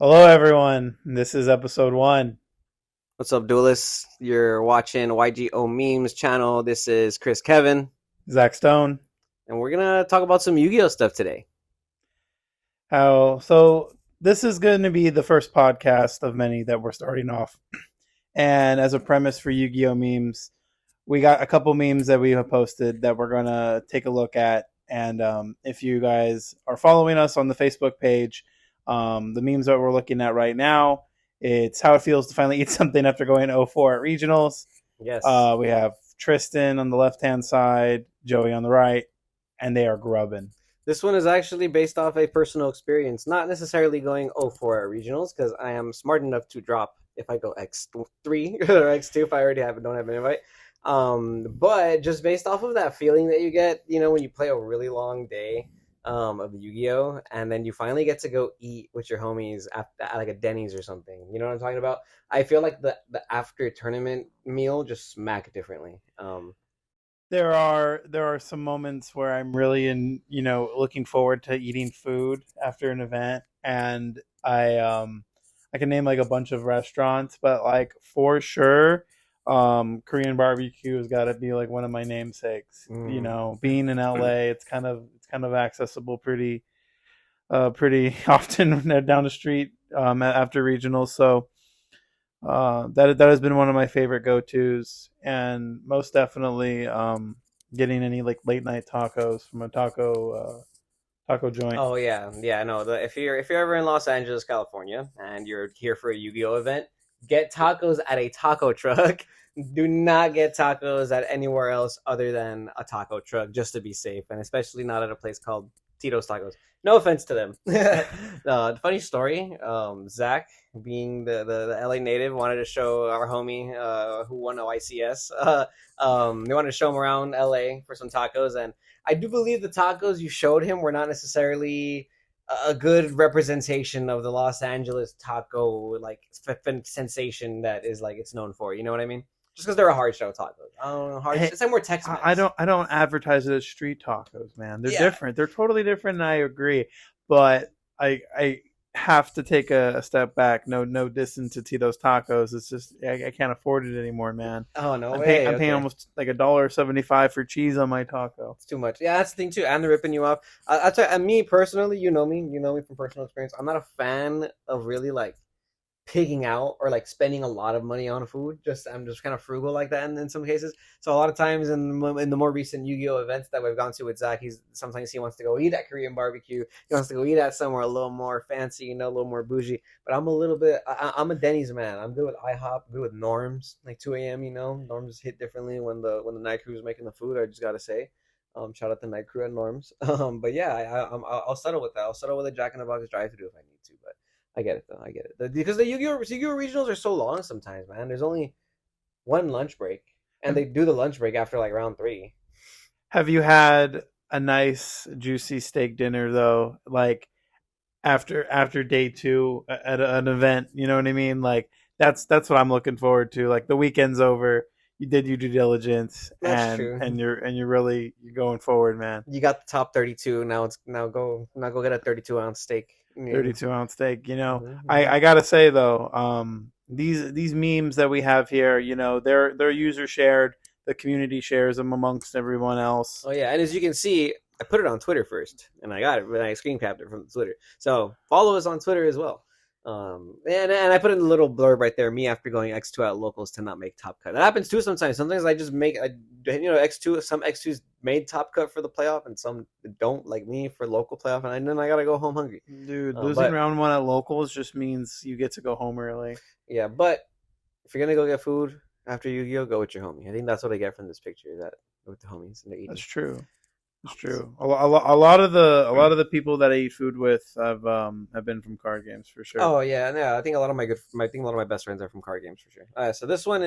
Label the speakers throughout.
Speaker 1: Hello, everyone. This is episode one.
Speaker 2: What's up, duelists? You're watching YgO Memes channel. This is Chris Kevin,
Speaker 1: Zach Stone.
Speaker 2: and we're gonna talk about some Yu-Gi-Oh stuff today.
Speaker 1: So this is going to be the first podcast of many that we're starting off. And as a premise for Yu-Gi-Oh memes, we got a couple memes that we have posted that we're going to take a look at. And if you guys are following us on the Facebook page, the memes that we're looking at right now, it's how it feels to finally eat something after going 0-4 at regionals.
Speaker 2: Yes,
Speaker 1: We have Tristan on the left-hand side, Joey on the right, and they are grubbing.
Speaker 2: this one is actually based off a personal experience, not necessarily going 0-4 at regionals, because I am smart enough to drop if I go X3 or X2 if I already don't have an invite. But just based off of that feeling that you get, when you play a really long day of Yu-Gi-Oh, and then you finally get to go eat with your homies at like a Denny's or something. You know what I'm talking about? I feel like the after tournament meal just smack differently.
Speaker 1: There are some moments where I'm really looking forward to eating food after an event, and I can name like a bunch of restaurants, but like for sure, Korean barbecue has got to be like one of my namesakes.
Speaker 2: Mm.
Speaker 1: Being in LA, it's kind of accessible pretty often down the street after regionals. So that has been one of my favorite go tos, and most definitely getting any like late night tacos from a taco joint.
Speaker 2: Oh yeah, yeah. No, if you're ever in Los Angeles, California, and you're here for a Yu-Gi-Oh event, get tacos at a taco truck. Do not get tacos at anywhere else other than a taco truck, just to be safe, and especially not at a place called Tito's Tacos. No offense to them. Funny story. Zach, being the LA native, wanted to show our homie who won OICS. They wanted to show him around LA for some tacos, and I do believe the tacos you showed him were not necessarily a good representation of the Los Angeles taco like sensation that is like it's known for. You know what I mean? Just because they're a hard shell tacos. I don't know, hard.
Speaker 1: Hey,
Speaker 2: It's like more Tex Mex.
Speaker 1: I don't advertise it as street tacos, man. They're
Speaker 2: Yeah,
Speaker 1: different. They're totally different, and I agree. But I have to take a step back. No distance to Tito's Tacos. It's just I can't afford it anymore, man.
Speaker 2: oh no
Speaker 1: I'm paying
Speaker 2: way.
Speaker 1: I'm paying
Speaker 2: Okay.
Speaker 1: almost like $1.75 for cheese on my taco.
Speaker 2: It's too much. Yeah, that's the thing too. And they're ripping you off. I tell you, me personally, you know me from personal experience. I'm not a fan of really like pigging out or like spending a lot of money on food. Just I'm just kind of frugal like that in some cases. So a lot of times in the more recent Yu-Gi-Oh events that we've gone to with Zach, sometimes he wants to go eat at Korean barbecue. He wants to go eat at somewhere a little more fancy, a little more bougie. But I'm a little bit. I'm a Denny's man. I'm good with IHOP. I'm good with Norms. Like 2 a.m. Norms hit differently when the night crew is making the food. I just gotta say. Shout out the night crew at Norms. But yeah, I'll settle with that. I'll settle with a Jack in the Box drive-through if I need to. But I get it though. I get it because the Yu-Gi-Oh regionals are so long sometimes, man. There's only one lunch break, and
Speaker 1: Have
Speaker 2: they do the lunch break after like round three.
Speaker 1: Have you had a nice juicy steak dinner though? Like after day two at an event, you know what I mean? Like that's what I'm looking forward to. Like the weekend's over, you did your due diligence,
Speaker 2: That's
Speaker 1: and
Speaker 2: true.
Speaker 1: you're going forward, man.
Speaker 2: You got the top 32. Now go get a 32-ounce steak. Yeah.
Speaker 1: 32-ounce steak.
Speaker 2: Mm-hmm.
Speaker 1: I gotta say though, these memes that we have here, they're user shared. The community shares them amongst everyone else.
Speaker 2: Oh yeah, and as you can see, I put it on Twitter first, and I got it, and I screen capped it from Twitter. So follow us on Twitter as well. And I put in a little blurb right there. Me after going X2 at locals to not make top cut. That happens too sometimes. Sometimes I just X2. Some X2s made top cut for the playoff, and some don't, like me for local playoff, and then I gotta go home hungry.
Speaker 1: Dude, losing
Speaker 2: But
Speaker 1: round one at locals just means you get to go home early.
Speaker 2: yeah, but if you're gonna go get food after Yu-Gi-Oh, go with your homie. I think that's what I get from this picture. That with the homies and they're eating.
Speaker 1: That's true. It's
Speaker 2: Homies.
Speaker 1: true. A lot of the people that I eat food with have been from card games for sure.
Speaker 2: Oh yeah, yeah. I think a lot of my best friends are from card games for sure. So this one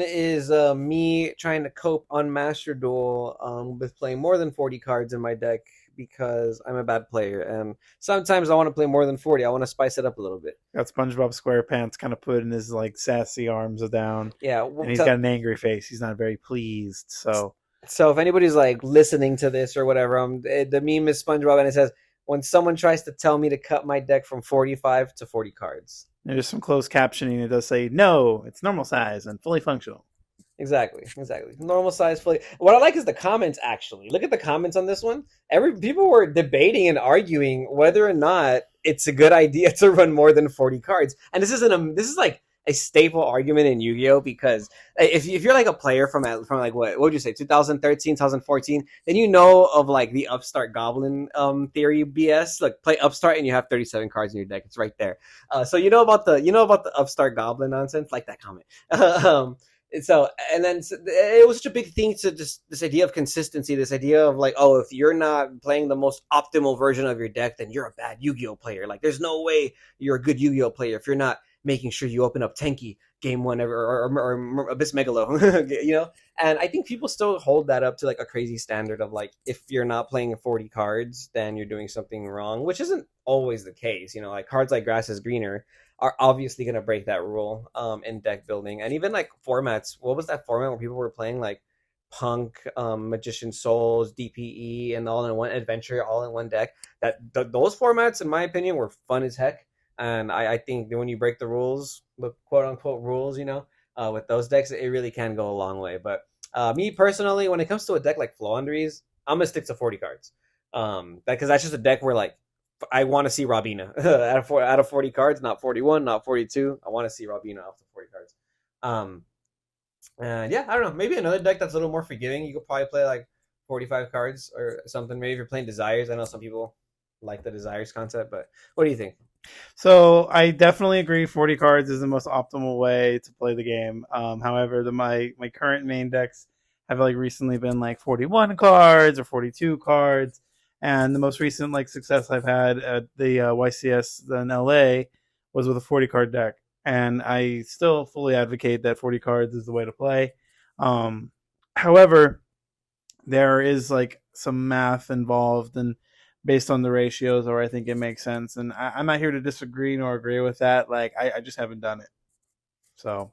Speaker 2: is me trying to cope on Master Duel with playing more than 40 cards in my deck because I'm a bad player and sometimes I want to play more than 40. I want to spice it up a little bit.
Speaker 1: Got SpongeBob SquarePants kind of putting his like sassy arms down,
Speaker 2: Yeah.
Speaker 1: and he's got an angry face. He's not very pleased. So
Speaker 2: So if anybody's like listening to this or whatever, the meme is SpongeBob and it says, when someone tries to tell me to cut my deck from 45 to 40 cards.
Speaker 1: There's some closed captioning. It does say, no, it's normal size and fully functional.
Speaker 2: Exactly. Normal size fully. What I like is the comments. Actually, look at the comments on this one. People were debating and arguing whether or not it's a good idea to run more than 40 cards. And this is like a staple argument in Yu-Gi-Oh, because if you're like a player from like what would you say, 2013, 2014, then you know of like the Upstart Goblin theory BS. Like, play Upstart and you have 37 cards in your deck. It's right there. So you know about the Upstart Goblin nonsense. Like that comment. So, and then it was such a big thing to just this idea of consistency, this idea of like, oh, if you're not playing the most optimal version of your deck, then you're a bad Yu-Gi-Oh player. Like, there's no way you're a good Yu-Gi-Oh player if you're not making sure you open up Tenki game one or Abyss Megalo, you know. And I think people still hold that up to like a crazy standard of like, if you're not playing 40 cards, then you're doing something wrong, which isn't always the case. You know, like cards like Grass is Greener are obviously going to break that rule in deck building. And even like formats, what was that format where people were playing like Punk, Magician Souls, DPE, and all in one Adventure, all in one deck? Those formats, in my opinion, were fun as heck. And I think that when you break the rules, the quote unquote rules, you know, with those decks, it really can go a long way. But me personally, when it comes to a deck like Floowandereeze, I'm gonna stick to 40 cards. Because that's just a deck where like I want to see Robina out of 40 cards, not 41, not 42. I want to see Robina out of 40 cards. And yeah, I don't know. Maybe another deck that's a little more forgiving. You could probably play like 45 cards or something. Maybe if you're playing Desires. I know some people like the Desires concept, but what do you think?
Speaker 1: So I definitely agree 40 cards is the most optimal way to play the game. However, my current main decks have like recently been like 41 cards or 42 cards. And the most recent like success I've had at the YCS in LA was with a 40 card deck. And I still fully advocate that 40 cards is the way to play. However, there is like some math involved and based on the ratios, or I think it makes sense. And I'm not here to disagree nor agree with that. Like I just haven't done it. So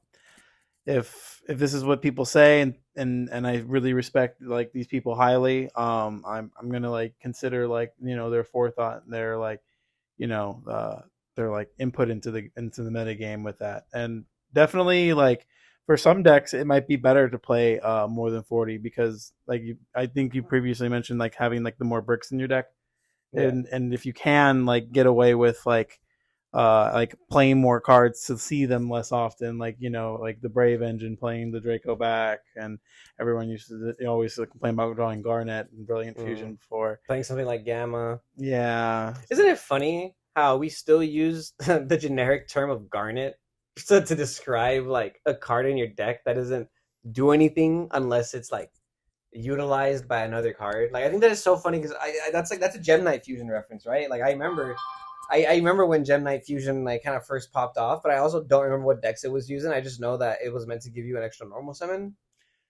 Speaker 1: if this is what people say, and I really respect like these people highly, I'm gonna like consider like, you know, their forethought and their like, you know, their like input into the meta game with that. And definitely like for some decks it might be better to play more than 40, because like I think you previously mentioned like having like the more bricks in your deck.
Speaker 2: Yeah.
Speaker 1: And if you can like get away with like playing more cards to see them less often, like, you know, like the Brave Engine playing the Draco back, and everyone used to always complain about drawing Garnet and Brilliant Fusion before
Speaker 2: Playing something like Gamma.
Speaker 1: Yeah.
Speaker 2: Isn't it funny how we still use the generic term of Garnet to describe like a card in your deck that doesn't do anything unless it's like utilized by another card? Like, I think that is so funny because that's a Gem Knight Fusion reference, right? Like, I remember when Gem Knight Fusion like kind of first popped off, but I also don't remember what decks it was using. I just know that it was meant to give you an extra normal summon,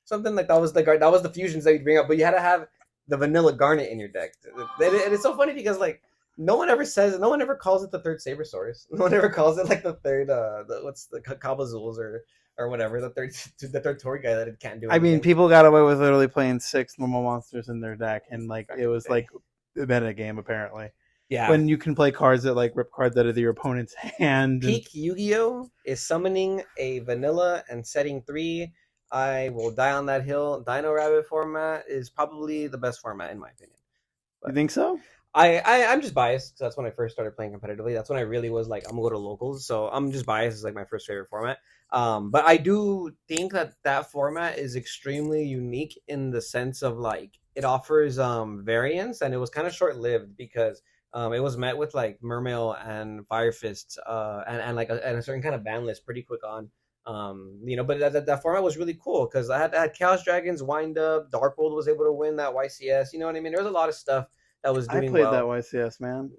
Speaker 2: something like that was the fusions that you bring up, but you had to have the vanilla Garnet in your deck. And it's so funny because like no one ever calls it the third Sabersaurus. No one ever calls it like the third what's the Kabazools or whatever, the third Tory guy that it can't do anything.
Speaker 1: I mean, people got away with literally playing 6 normal monsters in their deck, and like it was like a meta game apparently.
Speaker 2: Yeah.
Speaker 1: When you can play cards that like rip cards out of your opponent's hand.
Speaker 2: Peak Yu-Gi-Oh is summoning a vanilla and setting 3. I will die on that hill. Dino Rabbit format is probably the best format in my opinion.
Speaker 1: But you think so?
Speaker 2: I'm just biased because that's when I first started playing competitively. That's when I really was like, I'm gonna go to locals. So I'm just biased. It's like my first favorite format. But I do think that format is extremely unique in the sense of like it offers variance, and it was kind of short lived because it was met with like Mermail and Fire Fist and like a certain kind of ban list pretty quick on. You know, but that format was really cool because I had Chaos Dragons, Wind Up, Dark World was able to win that YCS. You know what I mean? There was a lot of stuff that was doing well.
Speaker 1: I played that YCS, man.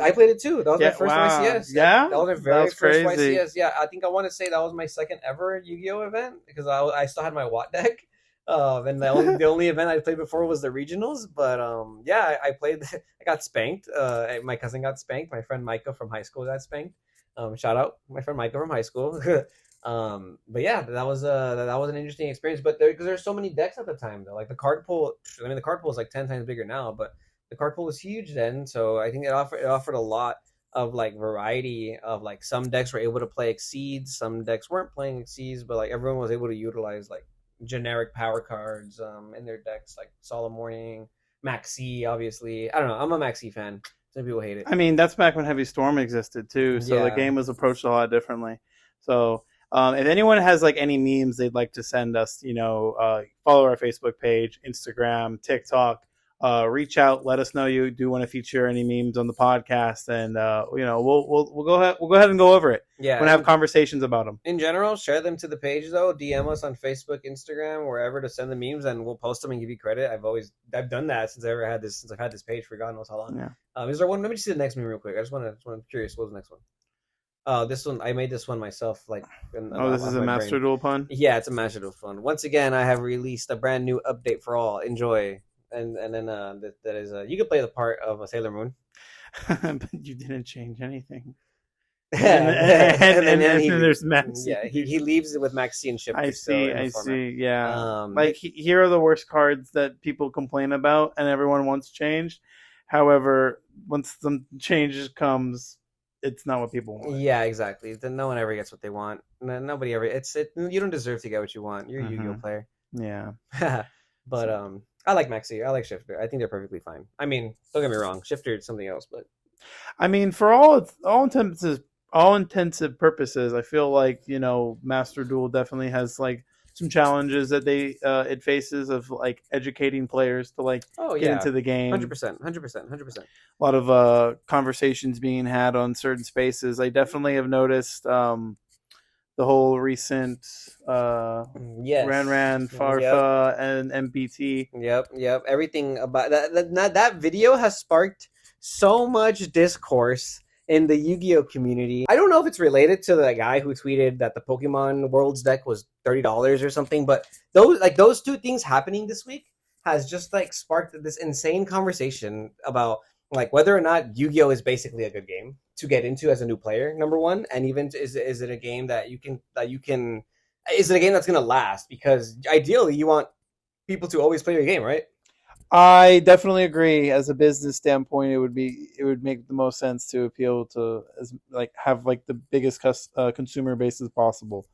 Speaker 2: I played it too. That was my first YCS.
Speaker 1: Yeah?
Speaker 2: That was my very first YCS. Yeah, I think I want to say that was my second ever Yu-Gi-Oh event because I still had my Watt deck. And the only event I played before was the regionals. But yeah, I played. I got spanked. My cousin got spanked. My friend Micah from high school got spanked. Shout out my friend Micah from high school. But yeah, that was an interesting experience. But because there's so many decks at the time though, like the card pool. I mean, the card pool is like 10 times bigger now, but the card pool was huge then, so I think it offered a lot of like variety of like some decks were able to play Exceeds, some decks weren't playing Exceeds, but like everyone was able to utilize like generic power cards in their decks, like Solemn Warning, Maxi, obviously. I don't know. I'm a Maxi fan. Some people hate it.
Speaker 1: I mean, that's back when Heavy Storm existed too, so the
Speaker 2: Yeah.
Speaker 1: game was approached a lot differently. So, if anyone has like any memes they'd like to send us, follow our Facebook page, Instagram, TikTok. Reach out, let us know you do want to feature any memes on the podcast, and we'll go ahead and go over it.
Speaker 2: Yeah.
Speaker 1: We're gonna have conversations about them.
Speaker 2: In general, share them to the page though. DM us on Facebook, Instagram, wherever to send the memes, and we'll post them and give you credit. I've done that since I've had this page for God knows how long.
Speaker 1: Yeah.
Speaker 2: Is there one? Let me just see the next meme real quick. I just want to curious. What was the next one? This one I made this one myself. Like,
Speaker 1: this is a Master Duel pun.
Speaker 2: Yeah, it's a Master Duel pun. Once again, I have released a brand new update for all. Enjoy. And then that is you can play the part of a Sailor Moon.
Speaker 1: But you didn't change anything.
Speaker 2: and then
Speaker 1: there's Maxi.
Speaker 2: Yeah, he leaves it with Maxi and Shifter.
Speaker 1: I see.
Speaker 2: Format.
Speaker 1: Yeah. Here are the worst cards that people complain about, and everyone wants changed. However, once some changes comes, it's not what people want.
Speaker 2: Yeah, exactly. Then no one ever gets what they want. Nobody ever. You don't deserve to get what you want. You're a Yu-Gi-Oh player.
Speaker 1: Yeah.
Speaker 2: But I like Maxi. I like Shifter. I think they're perfectly fine. I mean, don't get me wrong. Shifter is something else, but
Speaker 1: I mean, for all intensive purposes, I feel like Master Duel definitely has like some challenges that it faces of like educating players to like get into the game.
Speaker 2: 100%.
Speaker 1: A lot of conversations being had on certain spaces. I definitely have noticed the whole recent Ran Farfa and MPT.
Speaker 2: Yep. Everything about that video has sparked so much discourse in the Yu-Gi-Oh community. I don't know if it's related to the guy who tweeted that the Pokemon Worlds deck was $30 or something, but those two things happening this week has just like sparked this insane conversation about like whether or not Yu-Gi-Oh is basically a good game to get into as a new player, number one, and even is it a game is it a game that's going to last? Because ideally you want people to always play your game, right?
Speaker 1: I definitely agree. As a business standpoint, it would make the most sense to appeal to have like the biggest consumer base as possible.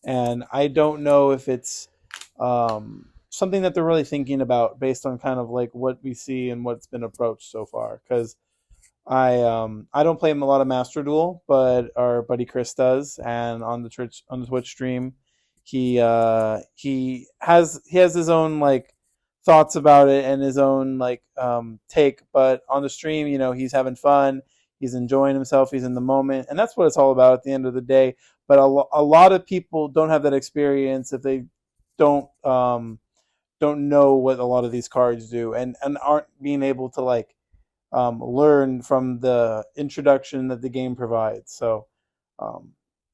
Speaker 1: And I don't know if it's something that they're really thinking about based on kind of like what we see and what's been approached so far. Because I don't play a lot of Master Duel, but our buddy Chris does, and on the Twitch stream, he has his own like thoughts about it and his own like take, but on the stream, he's having fun, he's enjoying himself, he's in the moment, and that's what it's all about at the end of the day. But a lot of people don't have that experience if they don't know what a lot of these cards do, and aren't being able to like learn from the introduction that the game provides. So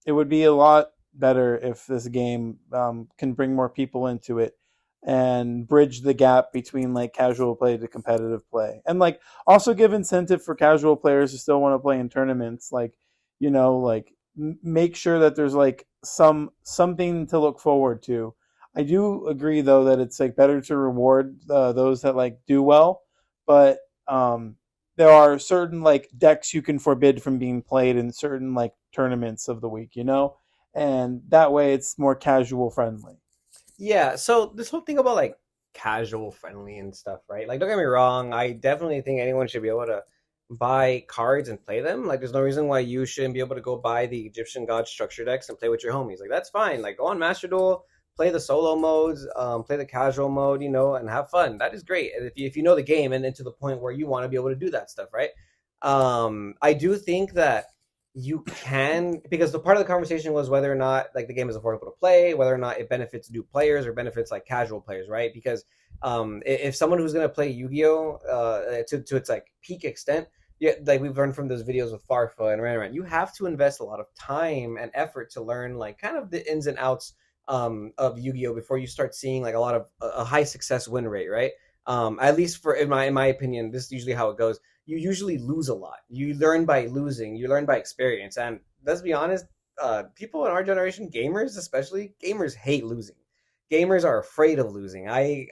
Speaker 1: it would be a lot better if this game can bring more people into it and bridge the gap between like casual play to competitive play, and like also give incentive for casual players who still want to play in tournaments. Like make sure that there's like something to look forward to. I do agree though that it's like better to reward those that like do well, but there are certain like decks you can forbid from being played in certain like tournaments of the week, and that way it's more casual friendly.
Speaker 2: Yeah, so this whole thing about like casual friendly and stuff, right? Like, don't get me wrong, I definitely think anyone should be able to buy cards and play them. Like, there's no reason why you shouldn't be able to go buy the Egyptian God structure decks and play with your homies. Like, that's fine. Like, go on Master Duel, play the solo modes, play the casual mode, and have fun. That is great. And if you know the game and then to the point where you want to be able to do that stuff, right? I do think that you can, because the part of the conversation was whether or not like the game is affordable to play, whether or not it benefits new players or benefits like casual players, right? Because if someone who's going to play Yu-Gi-Oh to its like peak extent, yeah, like we've learned from those videos with Farfa and Ran, you have to invest a lot of time and effort to learn like kind of the ins and outs of Yu-Gi-Oh before you start seeing like a lot of a high success win rate, right? At least for in my opinion, this is usually how it goes. You usually lose a lot. You learn by losing. You learn by experience. And let's be honest, people in our generation, gamers especially, gamers hate losing. gamers are afraid of losing. I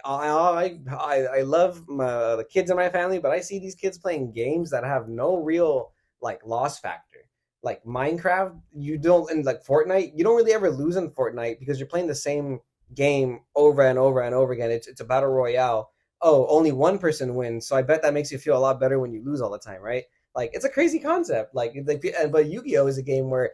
Speaker 2: love the kids in my family, but I see these kids playing games that have no real like loss factor. Like Minecraft, you don't, and like Fortnite, you don't really ever lose in Fortnite because you're playing the same game over and over and over again. It's a battle royale. Oh, only one person wins, so I bet that makes you feel a lot better when you lose all the time, right? Like it's a crazy concept. But Yu-Gi-Oh is a game where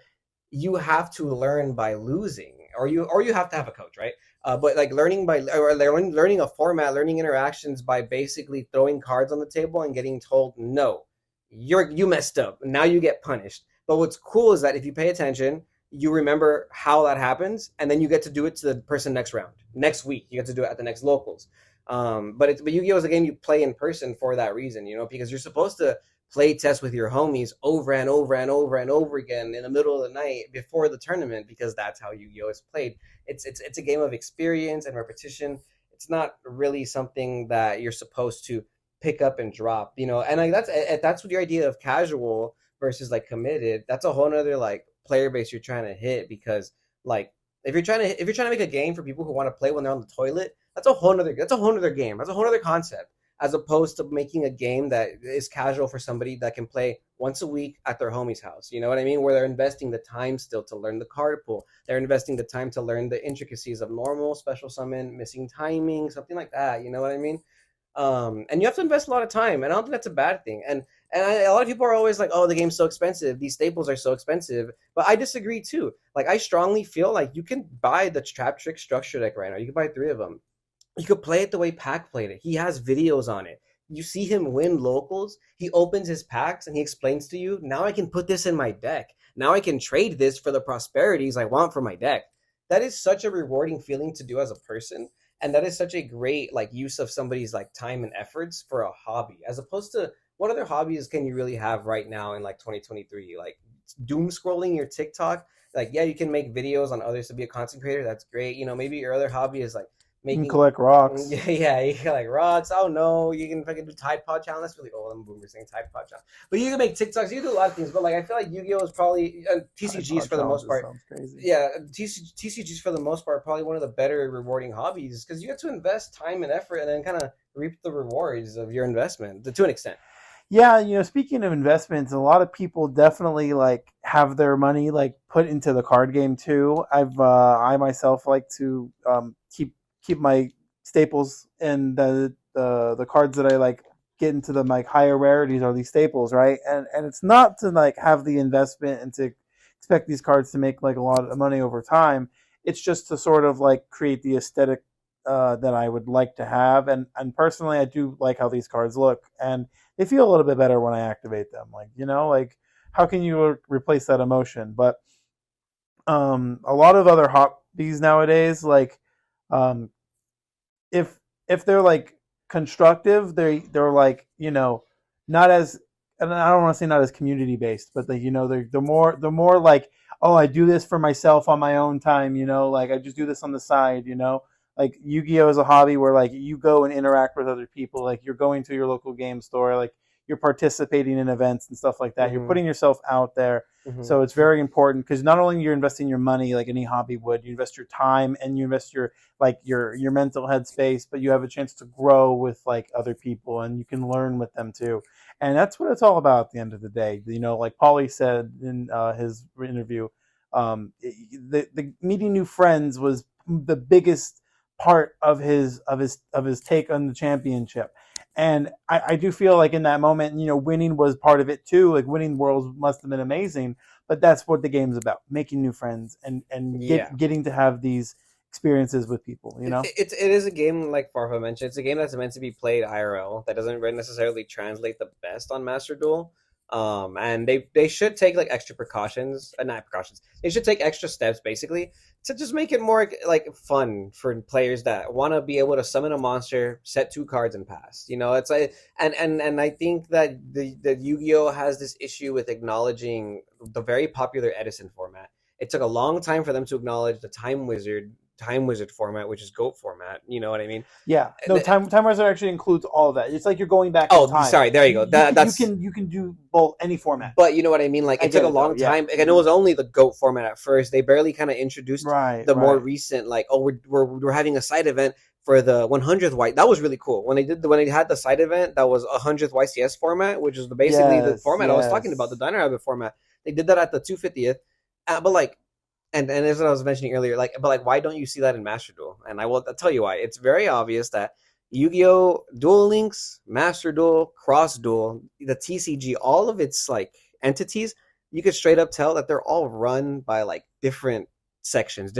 Speaker 2: you have to learn by losing, or you have to have a coach, right? But like learning by or learning a format, learning interactions by basically throwing cards on the table and getting told no, you messed up. Now you get punished. But what's cool is that if you pay attention, you remember how that happens, and then you get to do it to the person next round, next week. You get to do it at the next locals. But Yu-Gi-Oh is a game you play in person for that reason, because you're supposed to play test with your homies over and over and over and over again in the middle of the night before the tournament, because that's how Yu-Gi-Oh is played. It's a game of experience and repetition. It's not really something that you're supposed to pick up and drop, and like that's what your idea of casual versus like committed. That's a whole nother like player base you're trying to hit, because like if you're trying to make a game for people who want to play when they're on the toilet, that's a whole nother game. That's a whole nother concept, as opposed to making a game that is casual for somebody that can play once a week at their homie's house. You know what I mean? Where they're investing the time still to learn the card pool. They're investing the time to learn the intricacies of normal, special summon, missing timing, something like that. You know what I mean? And you have to invest a lot of time, and I don't think that's a bad thing. A lot of people are always like, "Oh, the game's so expensive. These staples are so expensive." But I disagree too. Like, I strongly feel like you can buy the Trap Trick Structure Deck right now. You can buy 3 of them. You could play it the way Pac played it. He has videos on it. You see him win locals. He opens his packs and he explains to you, now I can put this in my deck. Now I can trade this for the prosperities I want for my deck. That is such a rewarding feeling to do as a person. And that is such a great like use of somebody's like time and efforts for a hobby, as opposed to what other hobbies can you really have right now in like 2023? Like doom scrolling your TikTok. Like, yeah, you can make videos on others to be a content creator. That's great. Maybe your other hobby is like
Speaker 1: You can
Speaker 2: making.
Speaker 1: collect rocks.
Speaker 2: Yeah, you can like rocks. Oh no, you can fucking do Tide Pod challenge. That's really old. I'm a boomer saying Tide Pod challenge. But you can make TikToks. You can do a lot of things. But like, I feel like Yu-Gi-Oh is probably TCGs for the most part.
Speaker 1: Sounds crazy.
Speaker 2: Yeah, TCGs for the most part probably one of the better rewarding hobbies, because you get to invest time and effort and then kind of reap the rewards of your investment to an extent.
Speaker 1: Yeah, speaking of investments, a lot of people definitely like have their money like put into the card game too. I myself like to keep my staples, and the cards that I like get into the like higher rarities are these staples, right? And it's not to like have the investment and to expect these cards to make like a lot of money over time. It's just to sort of like create the aesthetic that I would like to have, and personally, I do like how these cards look, and they feel a little bit better when I activate them. Like how can you replace that emotion? But a lot of other hobbies nowadays, like if they're like constructive, they're like not as, and I don't want to say not as community based, but they're more like, oh, I do this for myself on my own time, like I just do this on the side, like Yu-Gi-Oh is a hobby where like you go and interact with other people, like you're going to your local game store, like you're participating in events and stuff like that. Mm-hmm. You're putting yourself out there. Mm-hmm. So it's very important, because not only you're investing your money like any hobby would, you invest your time and you invest your mental headspace, but you have a chance to grow with like other people and you can learn with them too. And that's what it's all about at the end of the day. Like Paulie said in his interview, the meeting new friends was the biggest part of his take on the championship. And I do feel like in that moment, winning was part of it too. Like winning worlds must have been amazing, but that's what the game's about: making new friends and getting to have these experiences with people.
Speaker 2: It is a game, like Farfa mentioned. It's a game that's meant to be played IRL. That doesn't necessarily translate the best on Master Duel. And they should take like extra precautions, not precautions. They should take extra steps basically to just make it more like fun for players that want to be able to summon a monster, set 2 cards, and pass. It's like, and I think that the Yu-Gi-Oh has this issue with acknowledging the very popular Edison format. It took a long time for them to acknowledge the Time Wizard Time Wizard format, which is GOAT format. You know what I mean?
Speaker 1: Yeah, no, Time Wizard actually includes all of that. It's like you're going back in
Speaker 2: Oh,
Speaker 1: time.
Speaker 2: sorry. There you go. That's
Speaker 1: you can do both any format.
Speaker 2: But you know what I mean? Like, it took a long time.
Speaker 1: Yeah.
Speaker 2: And it was only the GOAT format at first. They barely kind of introduced the more recent, like, oh, we're having a side event for the 100th white. That was really cool. When they had the side event, that was 100th YCS format, which is basically the format I was talking about, the Diner Rabbit format. They did that at the 250th. But like, and as I was mentioning earlier, like, but like, why don't you see that in Master Duel? And I'll tell you why. It's very obvious that Yu-Gi-Oh! Duel Links, Master Duel, Cross Duel, the TCG, all of its like entities, you could straight up tell that they're all run by like different sections,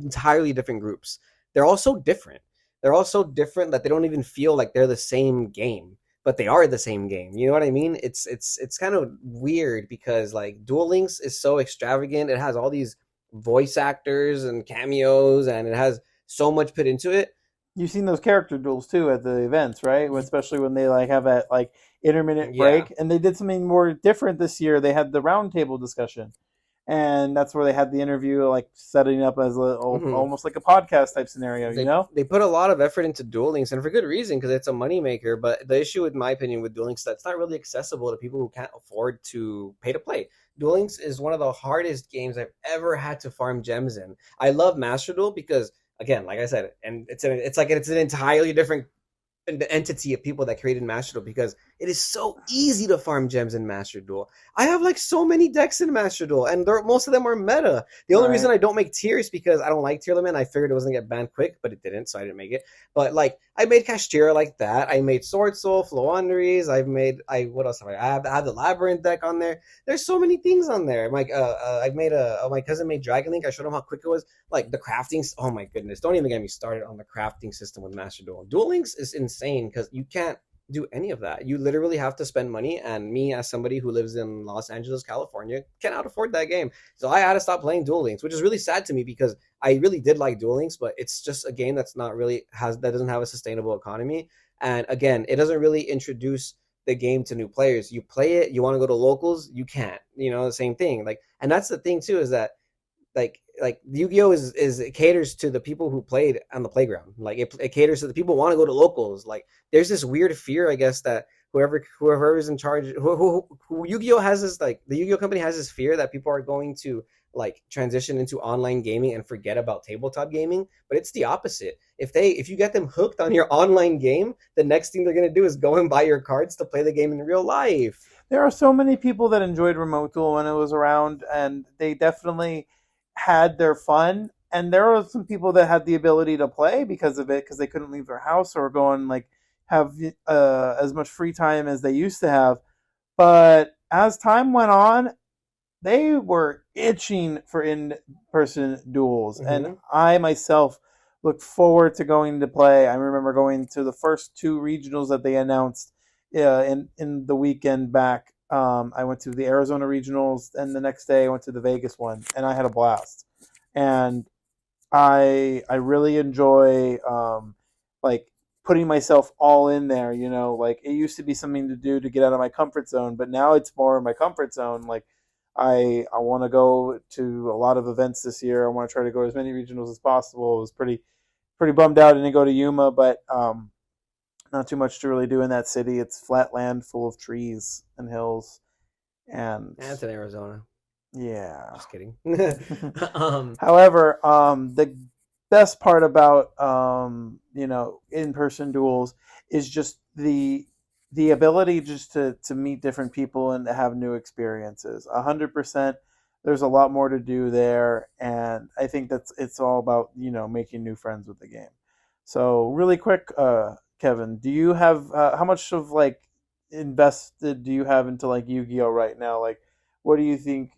Speaker 2: entirely different groups. They're all so different. They're all so different that they don't even feel like they're the same game, but they are the same game. You know what I mean? It's kind of weird because like Duel Links is so extravagant. It has all these voice actors and cameos, and it has so much put into it.
Speaker 1: You've seen those character duels too at the events, right? Especially when they like have that like intermittent break, and they did something more different this year. They had the roundtable discussion, and that's where they had the interview, like setting up as almost like a podcast type scenario.
Speaker 2: They put a lot of effort into Duel Links, and for good reason, because it's a moneymaker. But the issue, in my opinion, with Duel Links, that's not really accessible to people who can't afford to pay to play. Duel Links is one of the hardest games I've ever had to farm gems in. I love Master Duel because, again, like I said, and it's an entirely different entity of people that created Master Duel because it is so easy to farm gems in Master Duel. I have like so many decks in Master Duel, and most of them are meta. The only reason I don't make tier is because I don't like tier limit. I figured it was gonna get banned quick, but it didn't, so I didn't make it. But like, I made Kashtira like that. I made Sword Soul, Floanderies. What else have I have the Labyrinth deck on there. There's so many things on there. Like my cousin made Dragon Link. I showed him how quick it was. Like the crafting. Oh my goodness! Don't even get me started on the crafting system with Master Duel. Duel Links is insane because you can't do any of that. You literally have to spend money, and me, as somebody who lives in Los Angeles, California, cannot afford that game. So I had to stop playing Duel Links, which is really sad to me because I really did like Duel Links, but it's just a game that's not really that doesn't have a sustainable economy. And again, it doesn't really introduce the game to new players. You play it, you want to go to locals, you can't. The same thing. Like, and that's the thing too, is that like Yu-Gi-Oh is it caters to the people who played on the playground. Like it caters to the people who want to go to locals. Like there's this weird fear, I guess, that whoever is in charge, who Yu-Gi-Oh has this, like the Yu-Gi-Oh company has this fear that people are going to like transition into online gaming and forget about tabletop gaming. But it's the opposite. If you get them hooked on your online game, the next thing they're going to do is go and buy your cards to play the game in real life.
Speaker 1: There are so many people that enjoyed Remote Duel when it was around, and they definitely had their fun. And there were some people that had the ability to play because of it, because they couldn't leave their house or go and like have as much free time as they used to have. But as time went on, they were itching for in-person duels. Mm-hmm. And I myself looked forward to going to play. I remember going to the first two regionals that they announced in the weekend back. I went to the Arizona regionals, and the next day I went to the Vegas one, and I had a blast. And I really enjoy like putting myself all in there. Like it used to be something to do to get out of my comfort zone, but now it's more in my comfort zone. Like I want to go to a lot of events this year. I want to try to go to as many regionals as possible. I was pretty bummed out I didn't go to Yuma, but not too much to really do in that city. It's flat land full of trees and hills. And
Speaker 2: it's in Arizona.
Speaker 1: Yeah.
Speaker 2: Just kidding.
Speaker 1: However, the best part about in-person duels is just the ability just to meet different people and to have new experiences. 100%. There's a lot more to do there, and I think it's all about making new friends with the game. So really quick, Kevin, do you have how much of like invested do you have into like Yu-Gi-Oh right now? Like, what do you think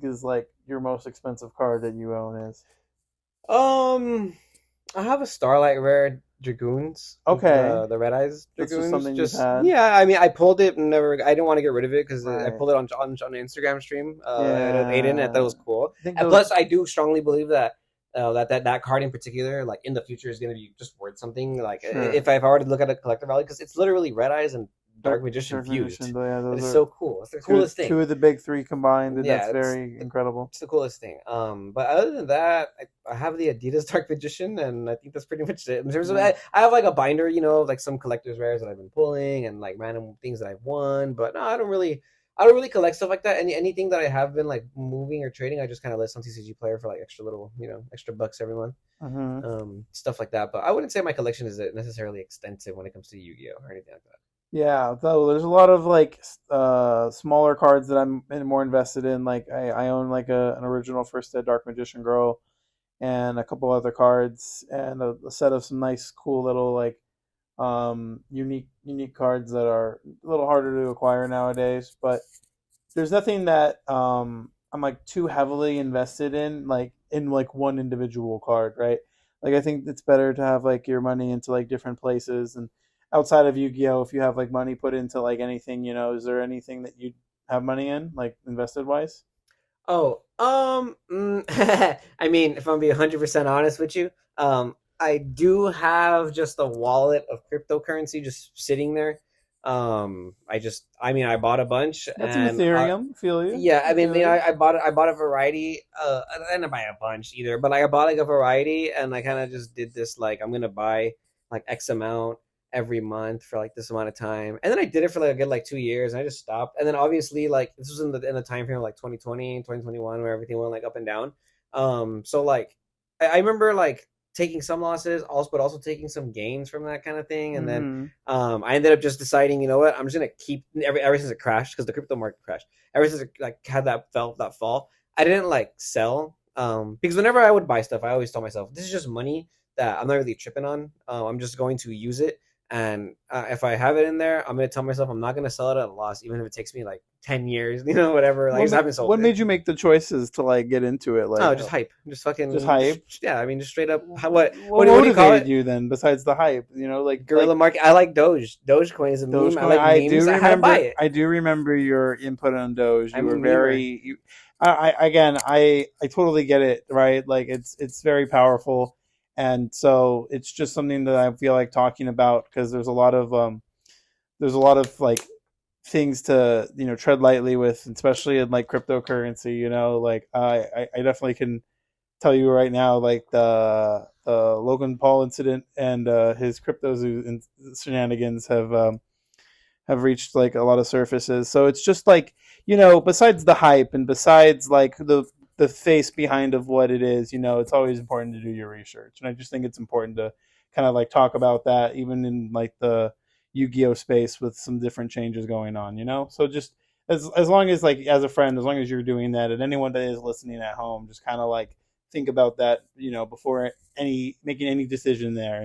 Speaker 1: is like your most expensive card that you own is?
Speaker 2: I have a Starlight Rare Dragoons.
Speaker 1: Okay.
Speaker 2: The Red Eyes Dragoons.
Speaker 1: That's just something you've had?
Speaker 2: Yeah, I mean, I pulled it and I didn't want to get rid of it because I pulled it on an Instagram stream. Aiden, I thought it was cool. Plus, I do strongly believe that that card in particular, like in the future, is going to be just worth something. Like if I were to look at a collector value, because it's literally Red Eyes and Dark Magician
Speaker 1: Dark
Speaker 2: fused.
Speaker 1: Magician. Yeah,
Speaker 2: That
Speaker 1: those
Speaker 2: is
Speaker 1: are
Speaker 2: so cool. It's the coolest
Speaker 1: two
Speaker 2: thing.
Speaker 1: of the big three combined, and
Speaker 2: Yeah,
Speaker 1: that's very incredible.
Speaker 2: it's the coolest thing. But other than that, I have the Adidas Dark Magician, and I think that's pretty much it. In terms of, I have like a binder, like some collector's rares that I've been pulling, and like random things that I've won. But no, I don't really collect stuff like that. Anything that I have been like moving or trading, I just kind of list on TCG Player for like extra little, extra bucks every month. Stuff like that. But I wouldn't say my collection is necessarily extensive when it comes to Yu-Gi-Oh or anything like that.
Speaker 1: Yeah, though there's a lot of like smaller cards that I'm more invested in. Like I own like an original First Ed Dark Magician Girl and a couple other cards and a set of some nice cool little like unique cards that are a little harder to acquire nowadays. But there's nothing that I'm like too heavily invested in like one individual card, right? Like I think it's better to have like your money into like different places and outside of Yu-Gi-Oh, if you have like money put into like anything, is there anything that you have money in, like invested wise?
Speaker 2: Oh, I mean, if I'm being 100% honest with you, I do have just a wallet of cryptocurrency just sitting there. I bought a bunch,
Speaker 1: Got some
Speaker 2: and
Speaker 1: Ethereum, feel you?
Speaker 2: yeah, I mean,
Speaker 1: Feel you.
Speaker 2: I bought a variety. I didn't buy a bunch either, but like I bought like a variety, and I kind of just did this like I'm gonna buy like X amount every month for like this amount of time, and then I did it for like a good like 2 years, and I just stopped. And then obviously like this was in the time frame of like 2020 and 2021 where everything went like up and down. So like I remember like taking some losses, but also taking some gains from that kind of thing, and then
Speaker 1: Mm-hmm.
Speaker 2: I ended up just deciding, you know what, I'm just gonna keep ever since it crashed because the crypto market crashed. Ever since it like had that fall, I didn't like sell because whenever I would buy stuff, I always told myself this is just money that I'm not really tripping on. I'm just going to use it, and if I have it in there, I'm gonna tell myself I'm not gonna sell it at a loss, even if it takes me like 10 years, whatever. Like I just haven't sold
Speaker 1: What
Speaker 2: it.
Speaker 1: made you make the choices to like get into it? Like,
Speaker 2: Oh, just hype, just fucking,
Speaker 1: just hype.
Speaker 2: yeah. I mean, just straight up.
Speaker 1: What
Speaker 2: What do you call
Speaker 1: motivated
Speaker 2: it?
Speaker 1: you then, besides the hype?
Speaker 2: Guerrilla market. I like Dogecoin is a meme. I
Speaker 1: Dogecoin.
Speaker 2: like memes. I had to buy it.
Speaker 1: I do remember your input on Doge. You
Speaker 2: I'm a
Speaker 1: were
Speaker 2: memer.
Speaker 1: very. I totally get it. Right, like it's very powerful, and so it's just something that I feel like talking about because there's a lot of like things to tread lightly with, especially in like cryptocurrency. Like I definitely can tell you right now, like the Logan Paul incident and his crypto zoo shenanigans have reached like a lot of surfaces. So it's just like besides the hype and besides like the face behind of what it is, it's always important to do your research, and I just think it's important to kind of like talk about that, even in like the Yu-Gi-Oh space with some different changes going on. So just as long as like as a friend, as long as you're doing that, and anyone that is listening at home, just kind of like think about that, before making any decision there.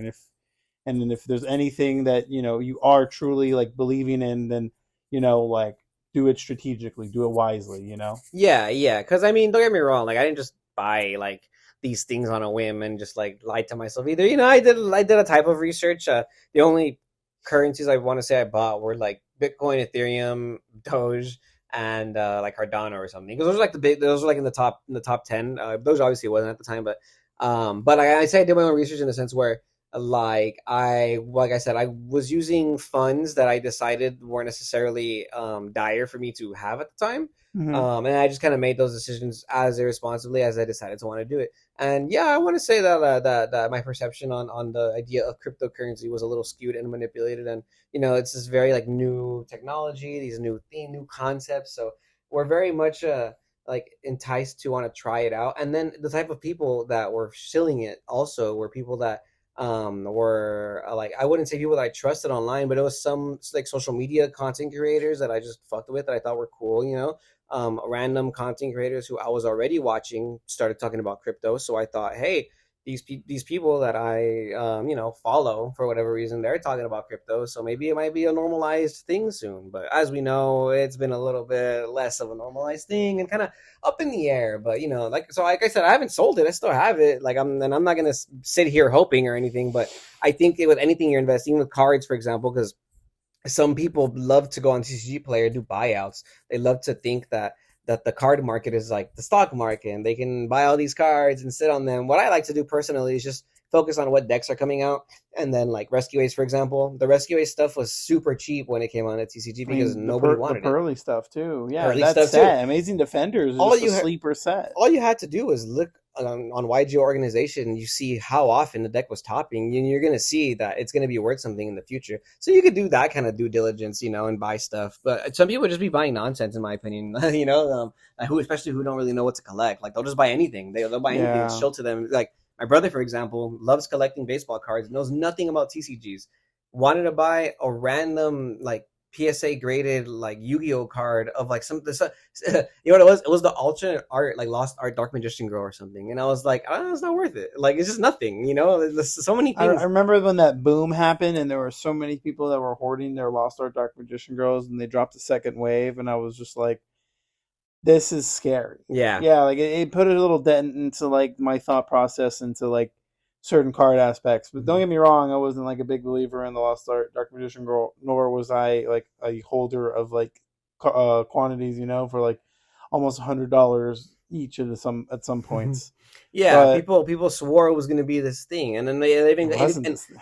Speaker 1: And then if there's anything that you are truly like believing in, then like do it strategically, do it wisely.
Speaker 2: Yeah, yeah. Because I mean, don't get me wrong. Like I didn't just buy like these things on a whim and just like lie to myself either. I did a type of research. The only currencies I want to say I bought were like Bitcoin, Ethereum, Doge, and like Cardano or something. Because those are like those are like in the top 10. Doge obviously wasn't at the time, but I say I did my own research in the sense where like I said, I was using funds that I decided weren't necessarily dire for me to have at the time.
Speaker 1: Mm-hmm.
Speaker 2: And I just kind of made those decisions as irresponsibly as I decided to want to do it. And yeah, I want to say that that my perception on the idea of cryptocurrency was a little skewed and manipulated. And it's this very like new technology, these new concepts. So we're very much like enticed to want to try it out. And then the type of people that were shilling it also were people that were like, I wouldn't say people that I trusted online, but it was some like social media content creators that I just fucked with that I thought were cool. Random content creators who I was already watching started talking about crypto, so I thought, hey, these people that I follow for whatever reason, they're talking about crypto, so maybe it might be a normalized thing soon. But as we know, it's been a little bit less of a normalized thing and kind of up in the air. But like I said, I haven't sold it. I still have it. I'm not gonna sit here hoping or anything. But I think with anything you're investing with cards, for example, because some people love to go on TCG Player, do buyouts. They love to think that the card market is like the stock market and they can buy all these cards and sit on them. What I like to do personally is just focus on what decks are coming out. And then like Rescue Ace, for example, the Rescue Ace stuff was super cheap when it came on at TCG because nobody
Speaker 1: the
Speaker 2: wanted it.
Speaker 1: Pearly stuff too. Yeah,
Speaker 2: Early
Speaker 1: that
Speaker 2: stuff
Speaker 1: set,
Speaker 2: too.
Speaker 1: Amazing Defenders, is
Speaker 2: All
Speaker 1: just a
Speaker 2: you
Speaker 1: sleeper set.
Speaker 2: all you had to do was look on YgO organization. You see how often the deck was topping, and you're gonna see that it's gonna be worth something in the future. So you could do that kind of due diligence, and buy stuff. But some people just be buying nonsense, in my opinion. Especially who don't really know what to collect. Like they'll just buy anything. They'll buy anything that's shown to them. Like my brother, for example, loves collecting baseball cards, knows nothing about TCGs. Wanted to buy a random like PSA graded like Yu-Gi-Oh card of like some this, you know what it was? It was the alternate art, like Lost Art Dark Magician Girl or something. And I was like, oh, it's not worth it. Like it's just nothing, There's so many things.
Speaker 1: I remember when that boom happened and there were so many people that were hoarding their Lost Art Dark Magician Girls and they dropped the second wave and I was just like, this is scary.
Speaker 2: Yeah.
Speaker 1: Yeah, like it put a little dent into like my thought process into like certain card aspects. But don't get me wrong, I wasn't like a big believer in the Lost Art Dark Magician Girl, nor was I like a holder of like quantities, for like almost $100 each at some points.
Speaker 2: Yeah, but people swore it was going to be this thing, and then it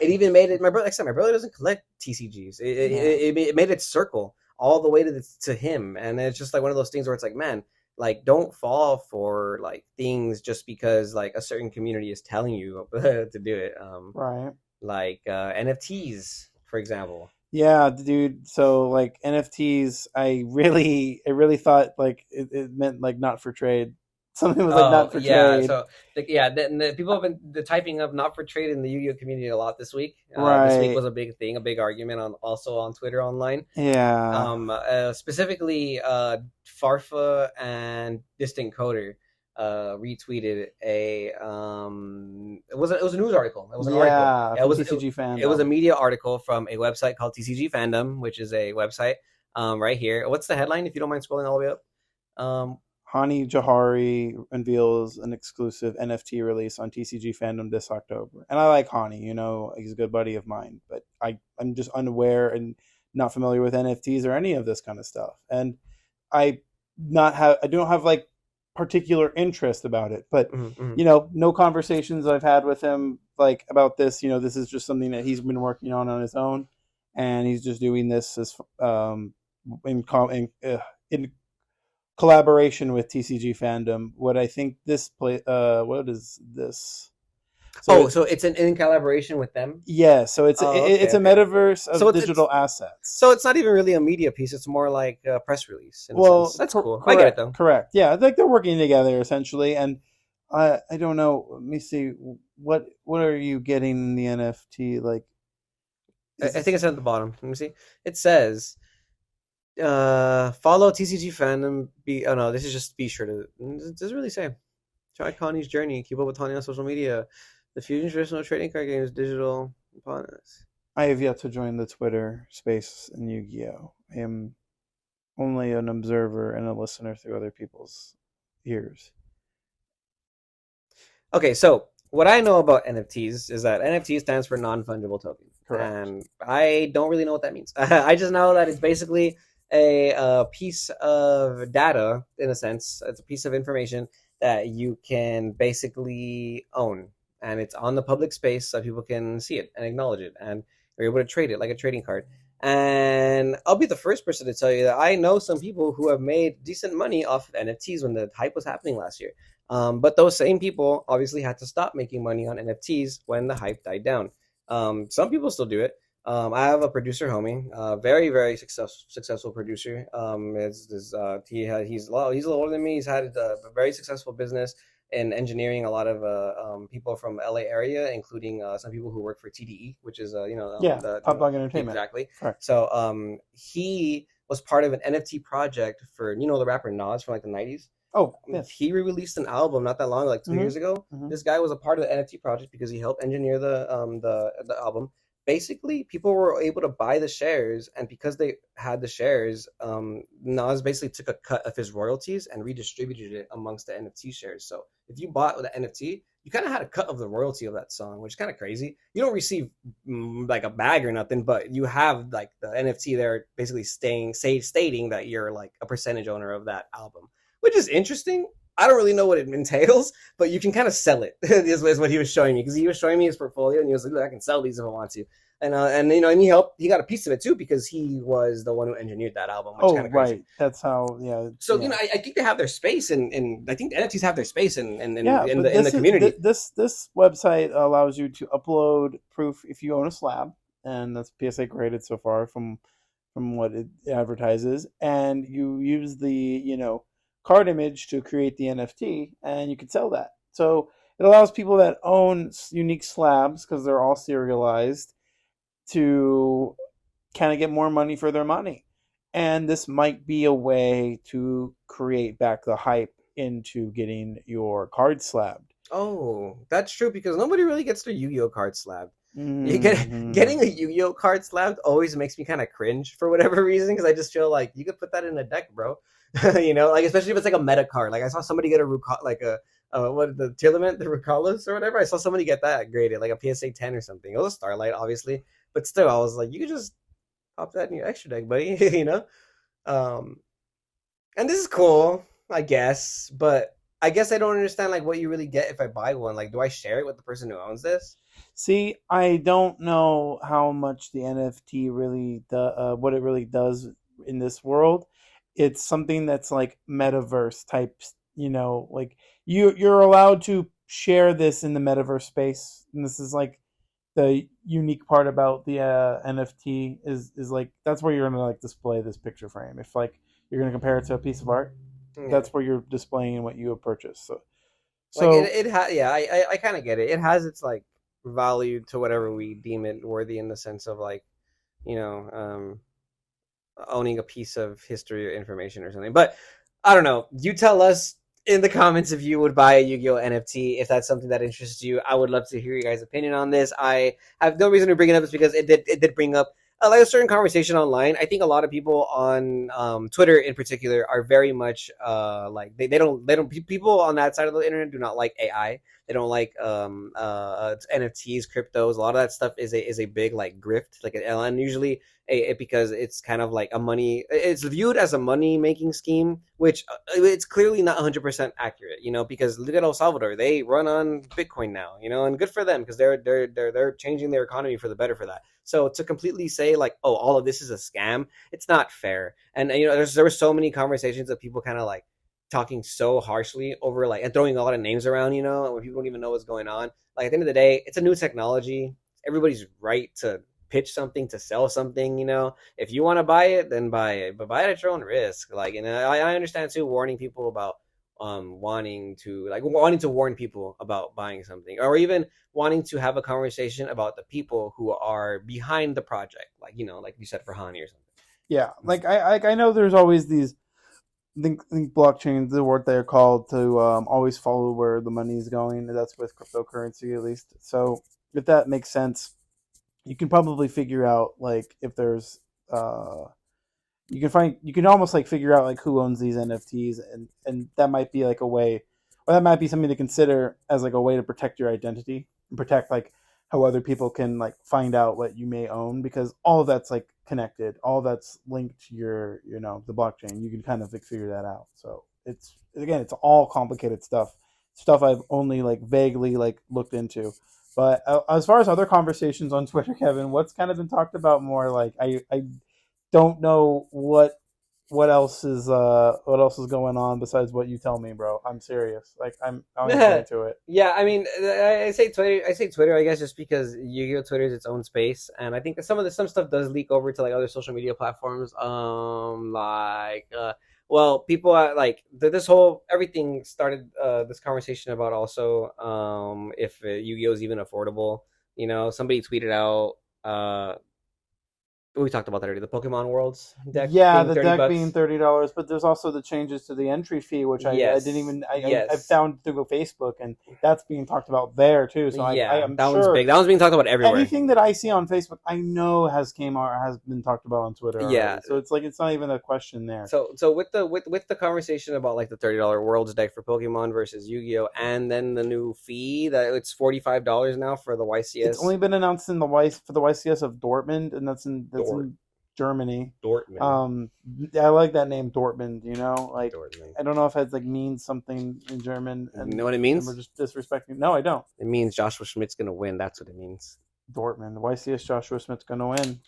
Speaker 2: even made it. My brother, like I said, my brother doesn't collect TCGs. It made it circle all the way to him, and it's just like one of those things where it's like, man, like don't fall for like things just because like a certain community is telling you to do it.
Speaker 1: Right.
Speaker 2: Like NFTs, for example.
Speaker 1: Yeah, dude. So like NFTs, I really thought like it meant like not for trade. Something was like not for trade.
Speaker 2: So the people have been typing up not for trade in the Yu-Gi-Oh community a lot this week.
Speaker 1: Right.
Speaker 2: This week was a big thing, a big argument on Twitter online.
Speaker 1: Yeah.
Speaker 2: Specifically, Farfa and Distant Coder retweeted a it was a news article. It was an article.
Speaker 1: It was TCG Fandom.
Speaker 2: It was a media article from a website called TCG Fandom, which is a website right here. What's the headline if you don't mind scrolling all the way up?
Speaker 1: Hani Jahari unveils an exclusive NFT release on TCG Fandom this October. And I like Hani, he's a good buddy of mine, but I'm just unaware and not familiar with NFTs or any of this kind of stuff. And I don't have like particular interest about it, but no conversations I've had with him like about this, this is just something that he's been working on his own, and he's just doing this as in collaboration with TCG Fandom. What I think what is this?
Speaker 2: So it's in collaboration with them?
Speaker 1: Yeah, so it's a metaverse of digital assets.
Speaker 2: So it's not even really a media piece, it's more like a press release. That's cool.
Speaker 1: Correct,
Speaker 2: I get it though.
Speaker 1: Correct. Yeah, like they're working together essentially, and I don't know. Let me see. What are you getting in the NFT? Like,
Speaker 2: I think it's at the bottom. Let me see. It says follow TCG Fandom. This is just be sure to. It doesn't really say. Try Connie's journey. Keep up with Tony on social media. The fusion traditional trading card games digital upon us.
Speaker 1: I have yet to join the Twitter space in Yu-Gi-Oh. I am only an observer and a listener through other people's ears.
Speaker 2: Okay, so what I know about NFTs is that NFT stands for non-fungible token.
Speaker 1: Correct.
Speaker 2: And I don't really know what that means. I just know that it's basically a piece of data, in a sense. It's a piece of information that you can basically own. And it's on the public space so people can see it and acknowledge it. And you're able to trade it like a trading card. And I'll be the first person to tell you that I know some people who have made decent money off of NFTs when the hype was happening last year. But those same people obviously had to stop making money on NFTs when the hype died down. Some people still do it. I have a producer homie, very, very successful producer. He's a little older than me. He's had a very successful business in engineering. A lot of people from LA area, including some people who work for TDE, which is
Speaker 1: Top Dog Entertainment.
Speaker 2: Exactly.
Speaker 1: Correct.
Speaker 2: So he was part of an NFT project for the rapper Nas from like the 90s.
Speaker 1: Oh, yes.
Speaker 2: He re-released an album not that long, like 2 years ago. This guy was a part of the NFT project because he helped engineer the album. Basically, people were able to buy the shares, and because they had the shares, Nas basically took a cut of his royalties and redistributed it amongst the NFT shares. So if you bought the NFT, you kind of had a cut of the royalty of that song, which is kind of crazy. You don't receive like a bag or nothing, but you have like the NFT there basically stating that you're like a percentage owner of that album, which is interesting. I don't really know what it entails, but you can kind of sell it. Is what he was showing me, because he was showing me his portfolio and he was like, look, I can sell these if I want to. And and he got a piece of it too, because he was the one who engineered that album, which is
Speaker 1: Oh,
Speaker 2: kind of crazy.
Speaker 1: right. That's how. Yeah,
Speaker 2: So
Speaker 1: yeah.
Speaker 2: I think they have their space, and I think the NFTs have their space
Speaker 1: Yeah,
Speaker 2: in
Speaker 1: but
Speaker 2: the community.
Speaker 1: this website allows you to upload proof if you own a slab, and that's PSA graded so far from what it advertises, and you use the card image to create the NFT, and you can sell that. So it allows people that own unique slabs, because they're all serialized, to kind of get more money for their money. And this might be a way to create back the hype into getting your card slabbed.
Speaker 2: Oh, that's true, because nobody really gets their Yu-Gi-Oh card slabbed.
Speaker 1: Mm-hmm.
Speaker 2: Getting a Yu-Gi-Oh card slabbed always makes me kind of cringe for whatever reason, because I just feel like you could put that in a deck, bro. Like, especially if it's like a meta card. Like, I saw somebody get like a what, the Tearlament, the Rukalas or whatever. I saw somebody get that graded, like a PSA 10 or something. It was a Starlight, obviously, but still, I was like, you could just pop that in your extra deck, buddy. Um, and this is cool, I guess, but I guess I don't understand like what you really get if I buy one. Like, do I share it with the person who owns this?
Speaker 1: See, I don't know how much the NFT really what it really does in this world. It's something that's like metaverse type, like you're allowed to share this in the metaverse space, and this is like the unique part about the NFT is like that's where you're gonna like display this picture frame. If like you're gonna compare it to a piece of art,
Speaker 2: Yeah.
Speaker 1: that's where you're displaying what you have purchased. So,
Speaker 2: Like
Speaker 1: so
Speaker 2: yeah, I kind of get it. It has its like value to whatever we deem it worthy, in the sense of like, you know, owning a piece of history or information or something. But I don't know. You tell us in the comments if you would buy a Yu-Gi-Oh NFT, if that's something that interests you. I would love to hear your guys' opinion on this. I have no reason to bring it up, is because it did bring up like a certain conversation online. I think a lot of people on Twitter in particular are very much like they don't people on that side of the internet do not like AI. They don't like NFTs, cryptos. A lot of that stuff is a big like grift, like, and usually because it's kind of like a money. It's viewed as a money making scheme, which it's clearly not 100% accurate. Because look at El Salvador; they run on Bitcoin now. And good for them, because they're changing their economy for the better for that. So to completely say like, oh, all of this is a scam, it's not fair. And there were so many conversations of people kind of like talking so harshly over like, and throwing a lot of names around, when people don't even know what's going on. Like, at the end of the day, it's a new technology. Everybody's right to pitch something, to sell something. If you want to buy it, then buy it, but buy it at your own risk. Like, and I understand too, warning people about wanting to warn people about buying something, or even wanting to have a conversation about the people who are behind the project, like like you said for Hani or something.
Speaker 1: yeah, like I know there's always these. I think blockchains, the word they're called, to always follow where the money is going. That's with cryptocurrency, at least. So if that makes sense, you can probably figure out like if there's you can almost like figure out like who owns these NFTs, and that might be like a way, or that might be something to consider as like a way to protect your identity and protect like how other people can like find out what you may own, because all of that's like connected, all that's linked to your the blockchain. You can kind of like figure that out. So it's all complicated stuff I've only like vaguely like looked into. But as far as other conversations on Twitter, Kevin, what's kind of been talked about more? Like I don't know what else is going on besides what you tell me, bro. I'm serious. Like I'm into it.
Speaker 2: Yeah, I mean, I say Twitter. I say Twitter, I guess, just because Yu-Gi-Oh! Twitter is its own space, and I think some stuff does leak over to like other social media platforms. Well, people like this whole everything started this conversation about also if Yu-Gi-Oh is even affordable. Somebody tweeted out we talked about that already. The Pokemon Worlds deck
Speaker 1: Yeah,
Speaker 2: being
Speaker 1: the
Speaker 2: 30
Speaker 1: deck being
Speaker 2: bucks.
Speaker 1: $30, but there's also the changes to the entry fee, which I didn't
Speaker 2: Yes,
Speaker 1: even I
Speaker 2: yes,
Speaker 1: found through Facebook, and that's being talked about there too. So I
Speaker 2: yeah.
Speaker 1: am
Speaker 2: That one's
Speaker 1: sure
Speaker 2: big. That one's being talked about everywhere.
Speaker 1: anything that I see on Facebook, I know has been talked about on Twitter
Speaker 2: Yeah.
Speaker 1: already. So it's like it's not even a question there.
Speaker 2: So with the conversation about like the $30 Worlds deck for Pokemon versus Yu-Gi-Oh, and then the new fee that it's $45 now for the
Speaker 1: It's
Speaker 2: YCS
Speaker 1: only been announced in the for the YCS of Dortmund, and that's
Speaker 2: Dort.
Speaker 1: in Germany.
Speaker 2: Dortmund.
Speaker 1: I like that name, Dortmund. You know, like
Speaker 2: Dortmund.
Speaker 1: I don't know if it like means something in German.
Speaker 2: You know what it means?
Speaker 1: We're just disrespecting. No, I don't.
Speaker 2: It means Joshua Schmidt's gonna win. That's what it means.
Speaker 1: Dortmund. YCS Joshua Smith's gonna win.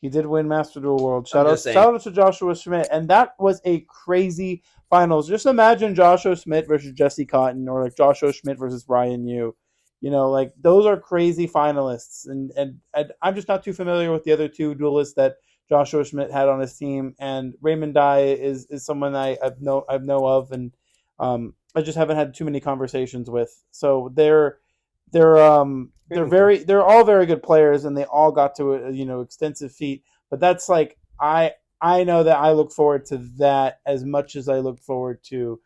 Speaker 1: He did win Master Duel World.
Speaker 2: I'm
Speaker 1: Shout
Speaker 2: just saying.
Speaker 1: out to Joshua Schmidt. And that was a crazy finals. Just imagine Joshua Schmidt versus Jesse Cotton, or like Joshua Schmidt versus Brian Yu. You know, like those are crazy finalists. And I'm just not too familiar with the other two duelists that Joshua Schmidt had on his team. And Raymond Dye is someone I know of, and I just haven't had too many conversations with. So they're all very good players, and they all got to a extensive feat. But that's like I know that I look forward to that as much as I look forward to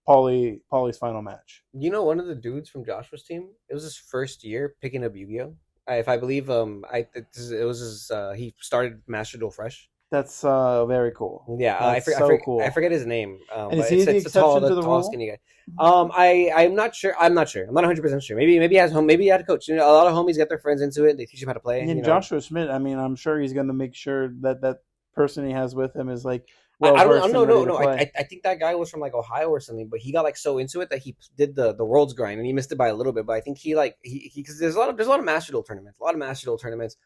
Speaker 1: Paulie's final match.
Speaker 2: You know, one of the dudes from Joshua's team, it was his first year picking up Yu-Gi-Oh. If I believe, it was his. He started Master Duel fresh.
Speaker 1: That's very cool.
Speaker 2: Yeah,
Speaker 1: cool.
Speaker 2: I forget his name.
Speaker 1: And is he the exception to the
Speaker 2: tall,
Speaker 1: rule?
Speaker 2: skinny guy. I'm not sure. I'm not 100% sure. Maybe he has home. Maybe he had a coach. You know, a lot of homies get their friends into it. They teach him how to play.
Speaker 1: And Joshua Schmidt, I mean, I'm sure he's going to make sure that person he has with him is like.
Speaker 2: I don't know. I think that guy was from like Ohio or something, but he got like so into it that he did the world's grind, and he missed it by a little bit. But I think he because there's a lot of Master Duel tournaments, a lot of Master Duel tournaments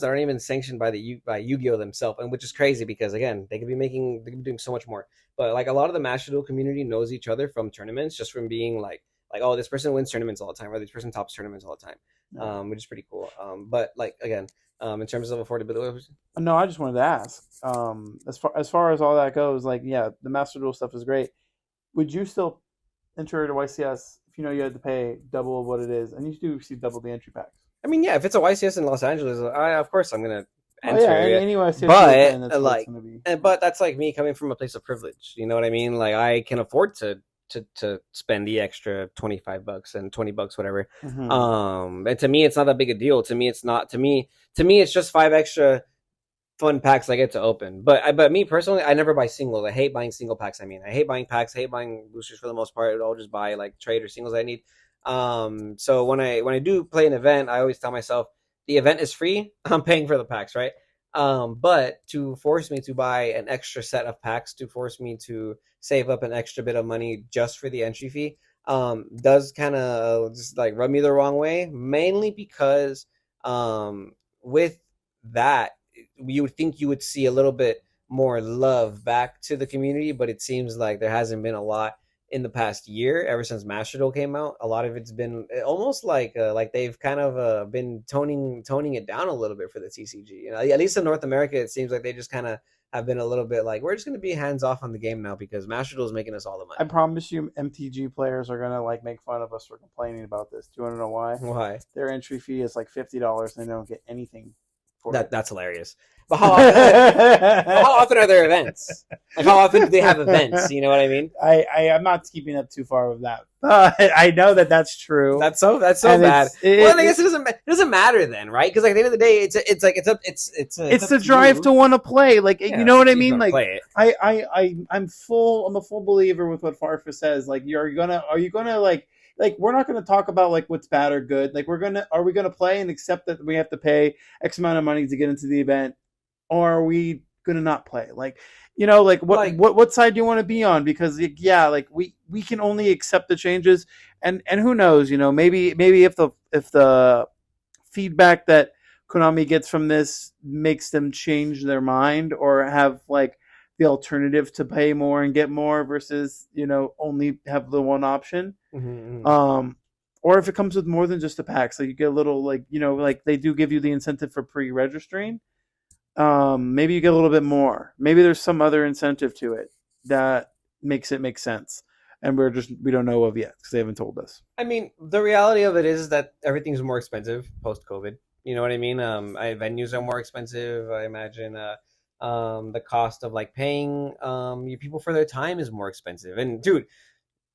Speaker 2: that aren't even sanctioned by Yu-Gi-Oh themselves, and which is crazy because again they could be doing so much more. But like a lot of the Master Duel community knows each other from tournaments, just from being like oh, this person wins tournaments all the time, or this person tops tournaments all the time, which is pretty cool. But like again. In terms of affordability,
Speaker 1: no, I just wanted to ask. As far as all that goes, like the Master Duel stuff is great. Would you still enter to YCS if you know you had to pay double of what it is, and you do receive double the entry packs?
Speaker 2: I mean, yeah, if it's a YCS in Los Angeles, of course I'm gonna enter.
Speaker 1: Any YCS,
Speaker 2: but that's like me coming from a place of privilege. You know what I mean? Like I can afford to spend the extra $25 and $20, whatever.
Speaker 1: Mm-hmm.
Speaker 2: And to me, it's not that big a deal. To me, it's not. To me, it's just 5 extra fun packs I get to open. But me personally, I never buy singles. I hate buying single packs. I mean, I hate buying packs. I hate buying boosters for the most part. I'll just buy like trade or singles I need. So when I do play an event, I always tell myself the event is free. I'm paying for the packs, right? But to force me to buy an extra set of packs, to force me to save up an extra bit of money just for the entry fee, does kind of just like rub me the wrong way, mainly because with that you would think you would see a little bit more love back to the community, but it seems like there hasn't been a lot in the past year. Ever since Master Duel came out, a lot of it's been almost like they've kind of been toning it down a little bit for the TCG. You know, at least in North America, it seems like they just kind of have been a little bit like, we're just going to be hands off on the game now because Master Duel is making us all the money.
Speaker 1: I promise you, MTG players are going to like make fun of us for complaining about this. Do you want to know why?
Speaker 2: Why?
Speaker 1: Their entry fee is like $50 and they don't get anything for it.
Speaker 2: That's hilarious. But how often are there events? Like how often do they have events? You know what I mean?
Speaker 1: I'm not keeping up too far with that. I know that's true.
Speaker 2: That's so bad. Well, I guess it doesn't matter then, right? Because like at the end of the day, it's
Speaker 1: the drive to want to play. Like you know what I mean? Like I'm a full believer with what Farfa says. Like are you gonna like we're not going to talk about like what's bad or good. Like are we going to play and accept that we have to pay X amount of money to get into the event, or are we going to not play? Like, you know, like what side do you want to be on? Because like we can only accept the changes, and who knows, you know, maybe if the feedback that Konami gets from this makes them change their mind or have like the alternative to pay more and get more versus, you know, only have the one option.
Speaker 2: Mm-hmm.
Speaker 1: Or if it comes with more than just a pack, so you get a little like, you know, like they do give you the incentive for pre-registering. Maybe you get a little bit more. Maybe there's some other incentive to it that makes it make sense. And we don't know of yet because they haven't told us.
Speaker 2: I mean, the reality of it is that everything's more expensive post-COVID. You know what I mean? Venues are more expensive. I imagine the cost of like paying people for their time is more expensive. And dude,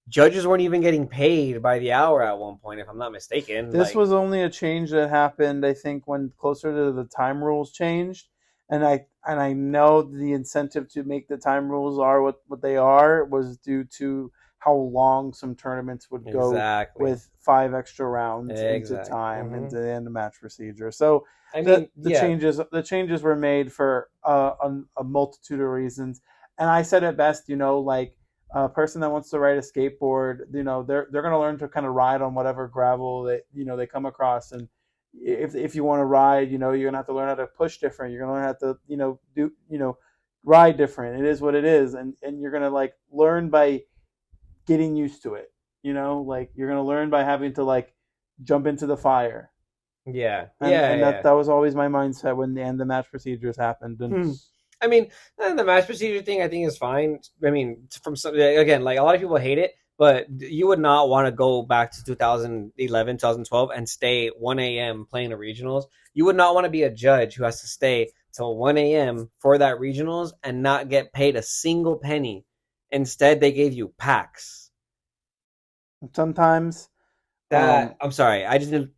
Speaker 2: judges weren't even getting paid by the hour at one point, if I'm not mistaken.
Speaker 1: This was only a change that happened, I think, when closer to the time rules changed. And I know the incentive to make the time rules are what they are was due to how long some tournaments would go with 5 extra rounds into time into the end of match procedure. So the changes were made for a multitude of reasons. And I said it best, like a person that wants to ride a skateboard, they're going to learn to kind of ride on whatever gravel that they come across. And if you want to ride, you're going to have to learn how to push different. You're going to learn how to do ride different. It is what it is, and you're going to like learn by getting used to it. Like you're going to learn by having to like jump into the fire.
Speaker 2: Yeah.
Speaker 1: And that was always my mindset when the match procedures happened. And
Speaker 2: I mean, the match procedure thing I think is fine. I mean, again, like a lot of people hate it, but you would not want to go back to 2011, 2012 and stay 1 a.m. playing the regionals. You would not want to be a judge who has to stay till 1 a.m. for that regionals and not get paid a single penny. Instead, they gave you packs.
Speaker 1: Sometimes.
Speaker 2: I'm sorry. I just did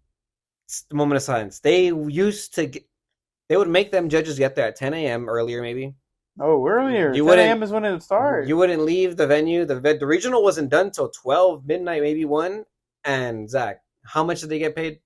Speaker 2: a moment of silence. They would make them judges get there at 10 a.m. earlier, maybe.
Speaker 1: Oh, earlier. 10 a.m. is when it would start.
Speaker 2: You wouldn't leave the venue. The regional wasn't done till 12 midnight, maybe 1. And Zach, how much did they get paid?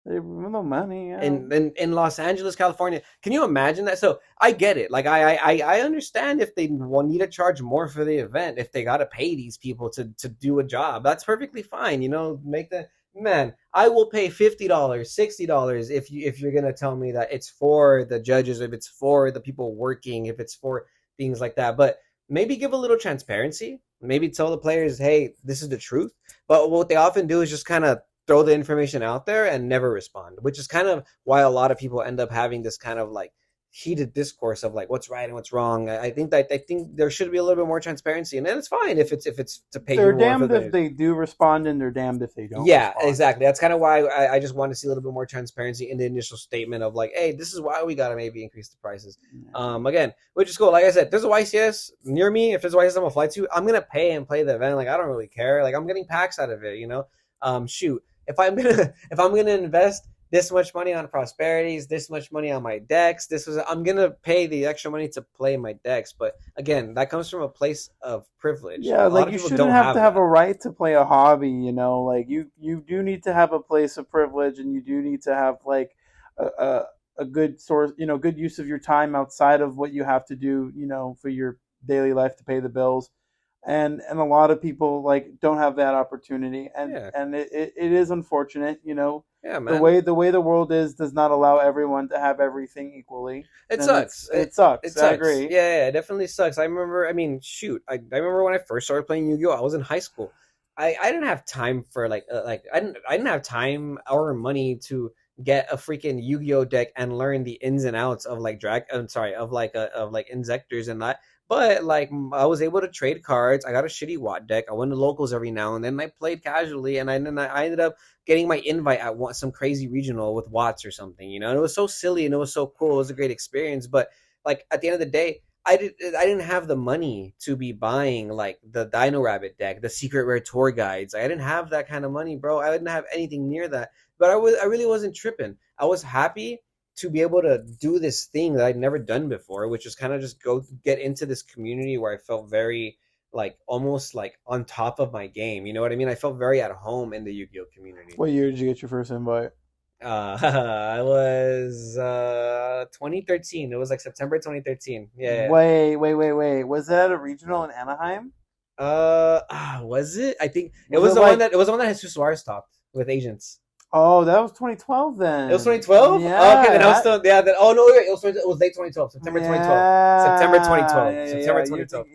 Speaker 1: No money. Yeah.
Speaker 2: In Los Angeles, California. Can you imagine that? So I get it. Like I understand if they need to charge more for the event, if they got to pay these people to do a job, that's perfectly fine. Make the man. I will pay $50, $60 if you're gonna tell me that it's for the judges, if it's for the people working, if it's for things like that. But maybe give a little transparency. Maybe tell the players, hey, this is the truth. But what they often do is just kind of throw the information out there and never respond, which is kind of why a lot of people end up having this kind of like heated discourse of like what's right and what's wrong. I think there should be a little bit more transparency, and then it's fine if it's to pay.
Speaker 1: They're damned if they do respond, and they're damned if they don't.
Speaker 2: Yeah,
Speaker 1: respond.
Speaker 2: Exactly. That's kind of why I just want to see a little bit more transparency in the initial statement of like, hey, this is why we gotta maybe increase the prices. Again, which is cool. Like I said, there's a YCS near me. If there's a YCS I'm gonna fly to, I'm gonna pay and play the event. Like I don't really care. Like I'm getting packs out of it. Shoot. If I'm gonna invest this much money on prosperities, this much money on my decks, I'm gonna pay the extra money to play my decks. But again, that comes from a place of privilege.
Speaker 1: Yeah, like you shouldn't have to have a right to play a hobby. Like you do need to have a place of privilege, and you do need to have like a good source, good use of your time outside of what you have to do, for your daily life to pay the bills. And a lot of people like don't have that opportunity, and it is unfortunate,
Speaker 2: Yeah, man.
Speaker 1: The way the world does not allow everyone to have everything equally.
Speaker 2: It sucks.
Speaker 1: It sucks. I agree.
Speaker 2: Yeah, it definitely sucks. I remember. I mean, shoot. I remember when I first started playing Yu-Gi-Oh. I was in high school. I didn't have time for I didn't have time or money to get a freaking Yu-Gi-Oh deck and learn the ins and outs of like Inzectors and that. But like I was able to trade cards. I got a shitty Watt deck. I went to locals every now and then. I played casually, and I ended up getting my invite at some crazy regional with Watts or something. And it was so silly and it was so cool. It was a great experience. But like at the end of the day, I didn't have the money to be buying like the Dino Rabbit deck, the secret rare tour guides. I didn't have that kind of money, bro. I didn't have anything near that. But I really wasn't tripping. I was happy to be able to do this thing that I'd never done before, which is kind of just get into this community where I felt very like almost like on top of my game. You know what I mean? I felt very at home in the Yu-Gi-Oh community.
Speaker 1: What year did you get your first invite?
Speaker 2: I was 2013. It was like September 2013. Yeah.
Speaker 1: Wait. Was that a regional in Anaheim?
Speaker 2: Was it? I think it was the one that Jesus Suarez topped with agents.
Speaker 1: Oh, that was 2012 then.
Speaker 2: It was 2012?
Speaker 1: Yeah.
Speaker 2: Okay, then I was still, yeah. Then, oh, no, it was late 2012. September 2012. September 2012. September 2012.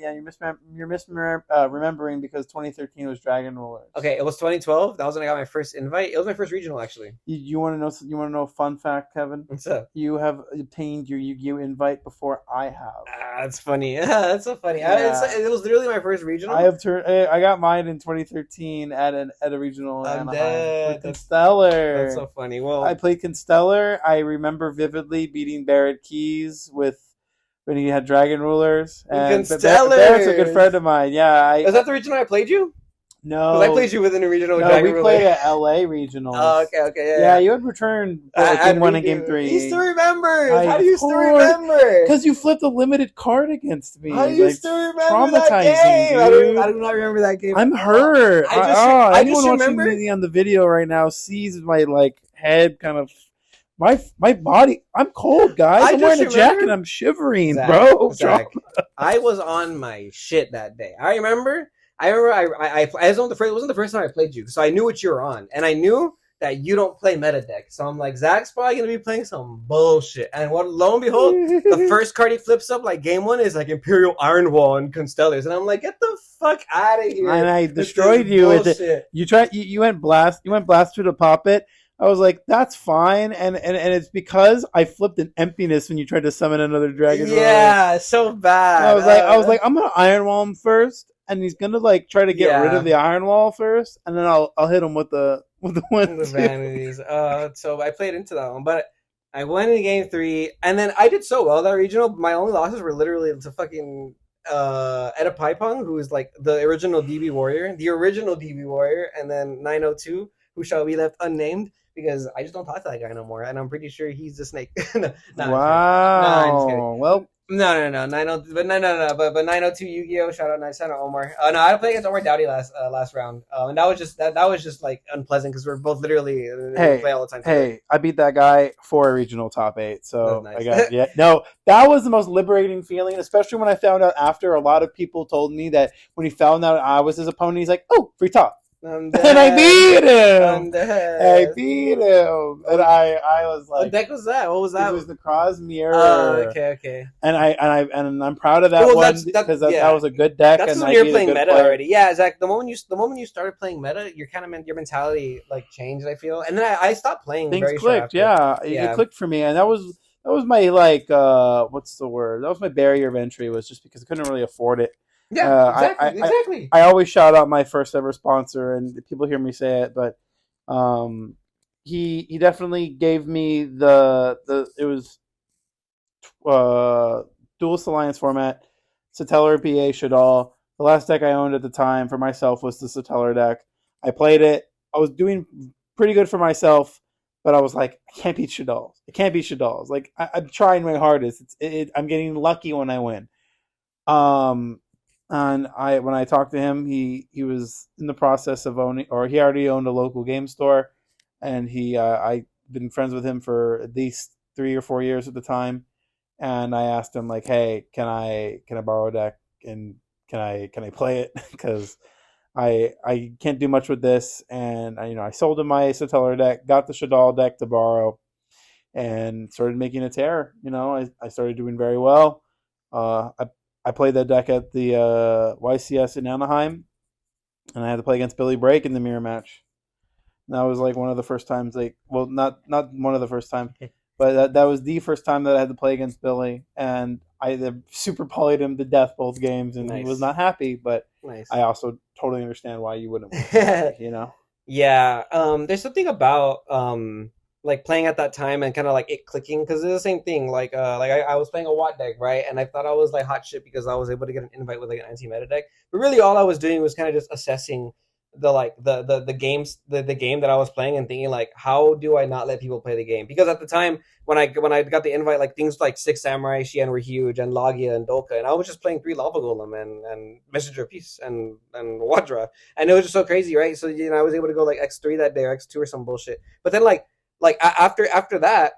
Speaker 1: You're misremembering because 2013 was Dragon Rulers.
Speaker 2: Okay, it was 2012. That was when I got my first invite. It was my first regional, actually.
Speaker 1: You want to know a fun fact, Kevin?
Speaker 2: What's up?
Speaker 1: You have obtained your Yu-Gi-Oh invite before I have.
Speaker 2: That's funny. That's so funny.
Speaker 1: Yeah.
Speaker 2: It was literally my first regional.
Speaker 1: I got mine in 2013 at a regional in Anaheim. Constellar.
Speaker 2: That's so funny. Well,
Speaker 1: I played Constellar. I remember vividly beating Barrett Keys when he had Dragon Rulers. And
Speaker 2: Constellar.
Speaker 1: Barrett's a good friend of mine. Yeah.
Speaker 2: Is that the regional I played you?
Speaker 1: No,
Speaker 2: Because I played you with an regional.
Speaker 1: no,
Speaker 2: Dragon
Speaker 1: we
Speaker 2: Ruler.
Speaker 1: played at LA regionals.
Speaker 2: Oh, okay,
Speaker 1: Yeah, you had returned game 1 and game 3.
Speaker 2: He still remembers. How do you still remember?
Speaker 1: Because you flipped a limited card against me.
Speaker 2: How do you
Speaker 1: like,
Speaker 2: still remember that game?
Speaker 1: Dude.
Speaker 2: I do not remember that game.
Speaker 1: I'm hurt.
Speaker 2: I
Speaker 1: Anyone
Speaker 2: just
Speaker 1: watching
Speaker 2: remember
Speaker 1: me on the video right now sees my head kind of. My body. I'm cold, guys. I'm wearing a jacket. I'm shivering, bro.
Speaker 2: Zach, I was on my shit that day. I remember. I wasn't the first time I played you, so I knew what you were on, and I knew that you don't play meta deck. So I'm like, Zach's probably gonna be playing some bullshit. And lo and behold, the first card he flips up like game 1 is like Imperial Iron Wall and Constellars, and I'm like, get the fuck out of here!
Speaker 1: And I destroyed you with it. You went blast through to pop it. I was like, that's fine, and it's because I flipped an emptiness when you tried to summon another dragon.
Speaker 2: Yeah, so bad.
Speaker 1: I was like, I'm gonna Iron Wall him first, and he's gonna try to get rid of the Iron Wall first, and then I'll hit him with the one. The
Speaker 2: vanities. So I played into that one, but I went in game 3, and then I did so well that regional. My only losses were literally to fucking Edapaipong, who is like the original DB warrior, and then 902, who shall be left unnamed. Because I just don't talk to that guy no more, and I'm pretty sure he's the snake.
Speaker 1: Wow. Well,
Speaker 2: no. 90, but 902 Yugioh. Shout out Omar. No, I played against Omar Dowdy last round, and that was just like unpleasant because we're both literally play all the time.
Speaker 1: Hey, I beat that guy for a regional top 8, so
Speaker 2: nice.
Speaker 1: that was the most liberating feeling, especially when I found out after. A lot of people told me that when he found out I was his opponent, he's like, "Oh, free top." And I beat him. And I was like,
Speaker 2: what deck was that? What was that?
Speaker 1: It was the Cross Mirror.
Speaker 2: Oh, okay.
Speaker 1: And I'm proud of that one because that was a good deck.
Speaker 2: That's when you're playing meta already. Yeah, Zach. The moment you started playing meta, your mentality changed. I feel, and then I stopped playing.
Speaker 1: Things clicked. It clicked for me, and that was my what's the word? That was my barrier of entry, was just because I couldn't really afford it.
Speaker 2: Yeah, exactly.
Speaker 1: I always shout out my first ever sponsor, and people hear me say it, but he definitely gave me it was Duelist Alliance format, Satellar PA Shadal. The last deck I owned at the time for myself was the Satellar deck. I played it. I was doing pretty good for myself, but I was like, I can't beat Shadals. It can't beat Shadals. Like, I'm trying my hardest. I'm getting lucky when I win. And when I talked to him, he was in the process of owning, or he already owned a local game store, and I've been friends with him for at least 3 or 4 years at the time. And I asked him, like, hey, can I borrow a deck, and can I play it? Because I can't do much with this. And I sold him my Satellar deck, got the Shadal deck to borrow, and started making a tear. I started doing very well. I played that deck at the YCS in Anaheim, and I had to play against Billy Brake in the mirror match. And that was like one of the first times, not one of the first time, but that was the first time that I had to play against Billy, and I super polyed him to death both games, and he was not happy. But I also totally understand why you wouldn't win,
Speaker 2: Yeah, there's something about like playing at that time and kind of like it clicking, because it's the same thing. I was playing a Watt deck, right? And I thought I was like hot shit because I was able to get an invite with like an anti-meta deck. But really, all I was doing was kind of just assessing the game that I was playing and thinking like, how do I not let people play the game? Because at the time when I got the invite, like things like Six Samurai, Xian were huge, and Logia and Dolka, and I was just playing 3 Lava Golem and Messenger of Peace and Wadra, and it was just so crazy, right? So I was able to go like X3 that day or X2 or some bullshit. But then after that,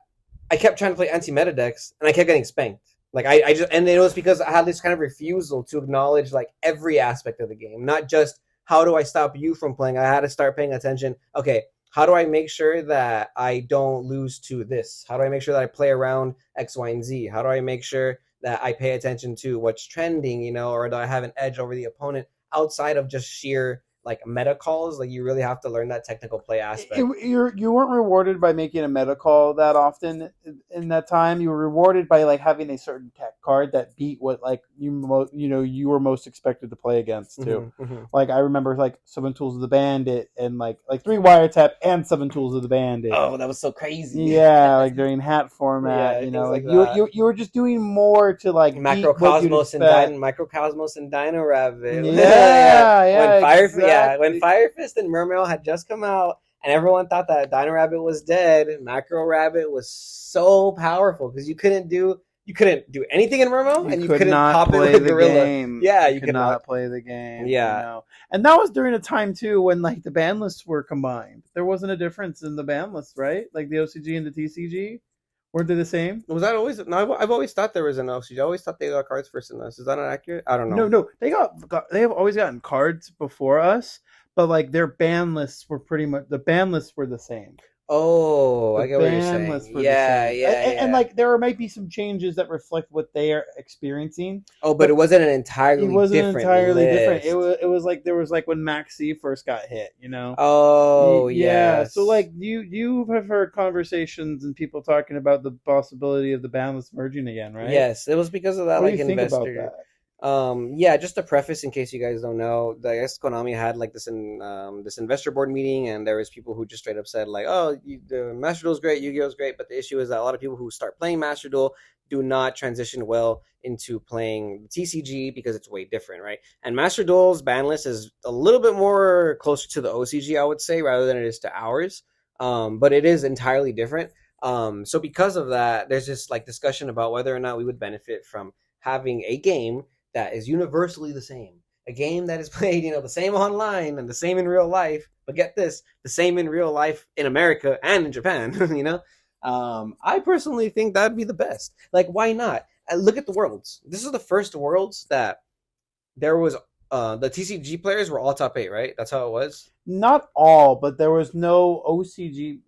Speaker 2: I kept trying to play anti-meta decks, and I kept getting spanked. Like and it was because I had this kind of refusal to acknowledge like every aspect of the game, not just how do I stop you from playing. I had to start paying attention. Okay, how do I make sure that I don't lose to this? How do I make sure that I play around X, Y, and Z? How do I make sure that I pay attention to what's trending, or do I have an edge over the opponent outside of just sheer like meta calls? Like you really have to learn that technical play aspect.
Speaker 1: You weren't rewarded by making a meta call that often in that time. You were rewarded by like having a certain tech card that beat what like you were most expected to play against too.
Speaker 2: Mm-hmm.
Speaker 1: Like I remember like 7 Tools of the Bandit and like 3 Wiretap and 7 Tools of the Bandit.
Speaker 2: Oh, that was so crazy.
Speaker 1: Yeah, like during hat format, you were just doing more to like
Speaker 2: Macrocosmos and Microcosmos and Dino Rabbit.
Speaker 1: Yeah.
Speaker 2: When Fire yeah, when Fire Fist and Mermail had just come out, and everyone thought that Dino Rabbit was dead, Macro Rabbit was so powerful because you couldn't do anything in Mermail, and you
Speaker 1: could
Speaker 2: couldn't
Speaker 1: not
Speaker 2: top it
Speaker 1: play
Speaker 2: with
Speaker 1: the
Speaker 2: Gorilla.
Speaker 1: game.
Speaker 2: Yeah,
Speaker 1: you could not play the game.
Speaker 2: Yeah.
Speaker 1: You know? And that was during a time too when like the ban lists were combined. There wasn't a difference in the ban lists, right? Like the OCG and the TCG. Weren't they the same?
Speaker 2: Was that always? No, I've always thought there was an OCG. I always thought they got cards first in this. Is that not accurate? I don't know.
Speaker 1: No. They have always gotten cards before us, but like their ban lists were pretty much the ban lists were the same.
Speaker 2: Oh, I get what you're saying. Yeah.
Speaker 1: And like there might be some changes that reflect what they are experiencing.
Speaker 2: Oh, but it wasn't an entirely.
Speaker 1: It wasn't
Speaker 2: different
Speaker 1: entirely
Speaker 2: list.
Speaker 1: different. It was like there was like when Max C first got hit, you know.
Speaker 2: Oh,
Speaker 1: yeah.
Speaker 2: yes.
Speaker 1: So like you have heard conversations and people talking about the possibility of the ban list merging again, right?
Speaker 2: Yes, it was because of that.
Speaker 1: What
Speaker 2: like
Speaker 1: do you
Speaker 2: investor.
Speaker 1: think about that?
Speaker 2: Yeah, just to preface in case you guys don't know, I guess Konami had like this this investor board meeting, and there was people who just straight up said like, oh, the Master Duel is great, Yu-Gi-Oh is great, but the issue is that a lot of people who start playing Master Duel do not transition well into playing TCG because it's way different, right? And Master Duel's ban list is a little bit more closer to the OCG, I would say, rather than it is to ours. But it is entirely different. So because of that, there's just like discussion about whether or not we would benefit from having a game that is universally the same. A game that is played, the same online and the same in real life. But get this, the same in real life in America and in Japan, I personally think that'd be the best. Like, why not? Look at the worlds. This is the first worlds that there was, the TCG players were all top 8, right? That's how it was?
Speaker 1: Not all, but there was no OCG.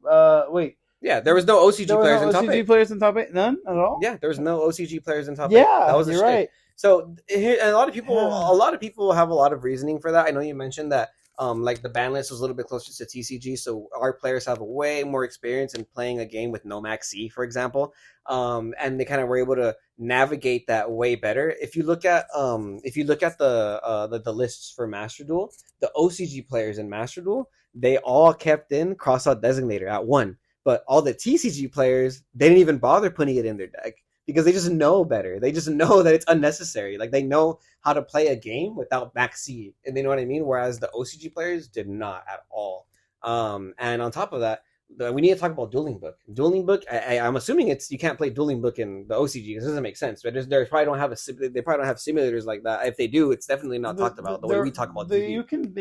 Speaker 1: Wait.
Speaker 2: Yeah, there was no OCG players in top 8.
Speaker 1: OCG players in top 8? None at all?
Speaker 2: Yeah, there was no OCG players in top 8.
Speaker 1: Yeah,
Speaker 2: that was
Speaker 1: you're right.
Speaker 2: So and a lot of people have a lot of reasoning for that. I know you mentioned that like the ban list was a little bit closer to TCG, so our players have way more experience in playing a game with no Max C, for example, and they kind of were able to navigate that way better. If you look at the lists for Master Duel, the OCG players in Master Duel, they all kept in Crossout Designator at 1, but all the TCG players, they didn't even bother putting it in their deck. Because they just know better. They just know that it's unnecessary. Like, they know how to play a game without Max C. And they know what I mean? Whereas the OCG players did not at all. And on top of that, we need to talk about Dueling Book. Dueling Book, I'm assuming you can't play Dueling Book in the OCG because it doesn't make sense. But they probably don't have simulators like that. If they do, it's definitely not talked about the way we talk about TV.
Speaker 1: You can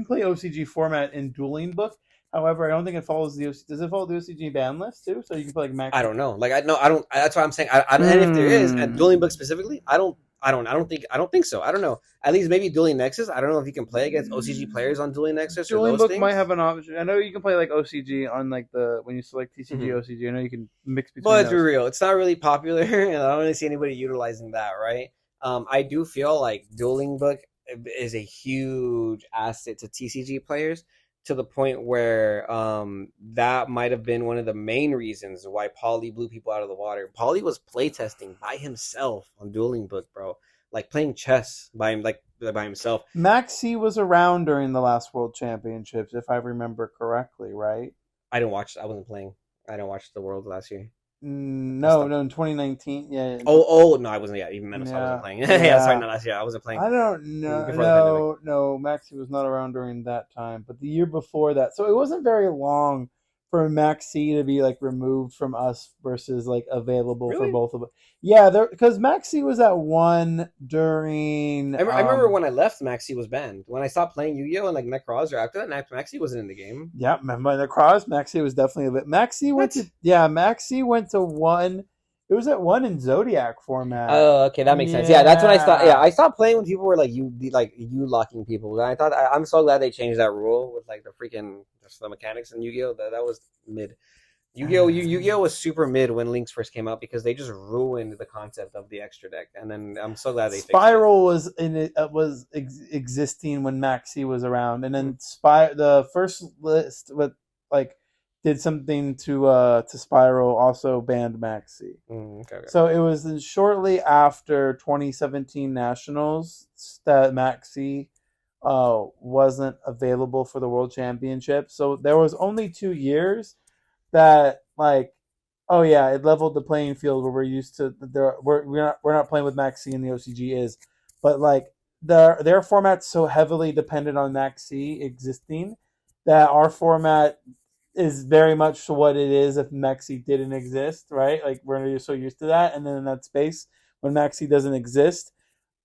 Speaker 1: play OCG format in Dueling Book. However, I don't think it follows the OCG. Does it follow the OCG ban list too? So you can play like Max.
Speaker 2: I don't know. Like I don't. That's why I'm saying. I don't. And if there is at Dueling Book specifically, I don't think so. I don't know. At least maybe Dueling Nexus. I don't know if you can play against OCG players on Dueling Nexus.
Speaker 1: Dueling Book might have an option. I know you can play like OCG on like when you select TCG OCG. I know you can mix between.
Speaker 2: But let's be real. It's not really popular, and I don't really see anybody utilizing that. Right. I do feel like Dueling Book is a huge asset to TCG players, to the point where that might have been one of the main reasons why Paulie blew people out of the water. Paulie was playtesting by himself on Dueling Book, bro. Like playing chess by himself.
Speaker 1: Max C was around during the last World Championships, if I remember correctly, right?
Speaker 2: I wasn't playing. I didn't watch the World last year.
Speaker 1: No, in 2019, yeah.
Speaker 2: Oh, no, I wasn't. Yeah, even Menace, I wasn't playing. Sorry, not last year. I wasn't playing.
Speaker 1: I don't know. No, Maxi was not around during that time, but the year before that. So it wasn't very long for Maxi to be like removed from us versus like available for both of us. Yeah, because Maxi was at 1 during.
Speaker 2: I remember when I left, Maxi was banned. When I stopped playing Yu-Gi-Oh and like Necroz, or after that, Maxi wasn't in the game.
Speaker 1: Yeah, remember Necroz? Maxi was definitely a bit. Maxi went to 1. It was at 1 in Zodiac format.
Speaker 2: Oh, okay, that makes sense. Yeah, that's when I stopped. Yeah, I stopped playing when people were like you locking people. And I thought I'm so glad they changed that rule with like the freaking the mechanics in Yu-Gi-Oh. That was mid. Yu-Gi-Oh was super mid when Links first came out because they just ruined the concept of the extra deck. And then I'm so glad they
Speaker 1: Spiral was in it was existing when Maxi was around, and then the first list with like did something to Spiral also banned Maxi.
Speaker 2: Okay.
Speaker 1: So it was shortly after 2017 Nationals that Maxi wasn't available for the World Championship. So there was only 2 years that like, oh yeah, it leveled the playing field where we're used to we're not playing with Maxi and the OCG is, but like their format's so heavily dependent on Maxi existing that our format is very much what it is if Maxi didn't exist, right? Like we're so used to that, and then in that space when Maxi doesn't exist,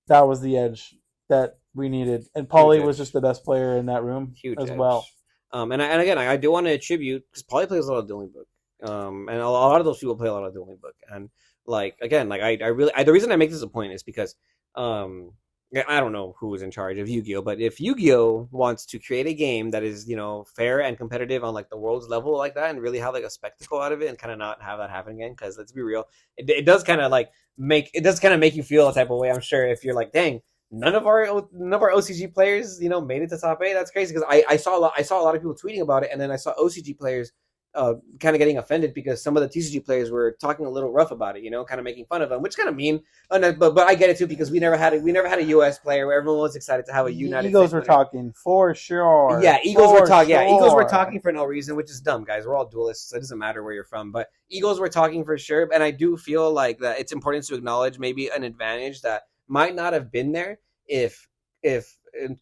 Speaker 1: that was the edge that we needed, and Paulie was just the best player in that room as well.
Speaker 2: And again, I do want to attribute because Paulie plays a lot of Dueling Book, and a lot of those people play a lot of Dueling Book, and like again, like I really the reason I make this a point is because I don't know who is in charge of Yu-Gi-Oh, but if Yu-Gi-Oh wants to create a game that is, fair and competitive on like the world's level like that, and really have like a spectacle out of it, and kind of not have that happen again, because let's be real, it does kind of like make you feel a type of way. I'm sure if you're like, dang, none of our OCG players, made it to top 8. That's crazy, because I saw a lot of people tweeting about it, and then I saw OCG players kind of getting offended because some of the TCG players were talking a little rough about it, kind of making fun of them, which kind of mean. But I get it too, because we never had a US player where everyone was excited to have a United.
Speaker 1: Egos were talking for sure.
Speaker 2: Yeah, Egos were talking. Yeah, Egos were talking for no reason, which is dumb, guys. We're all duelists, so it doesn't matter where you're from. But Egos were talking for sure, and I do feel like that it's important to acknowledge maybe an advantage that might not have been there if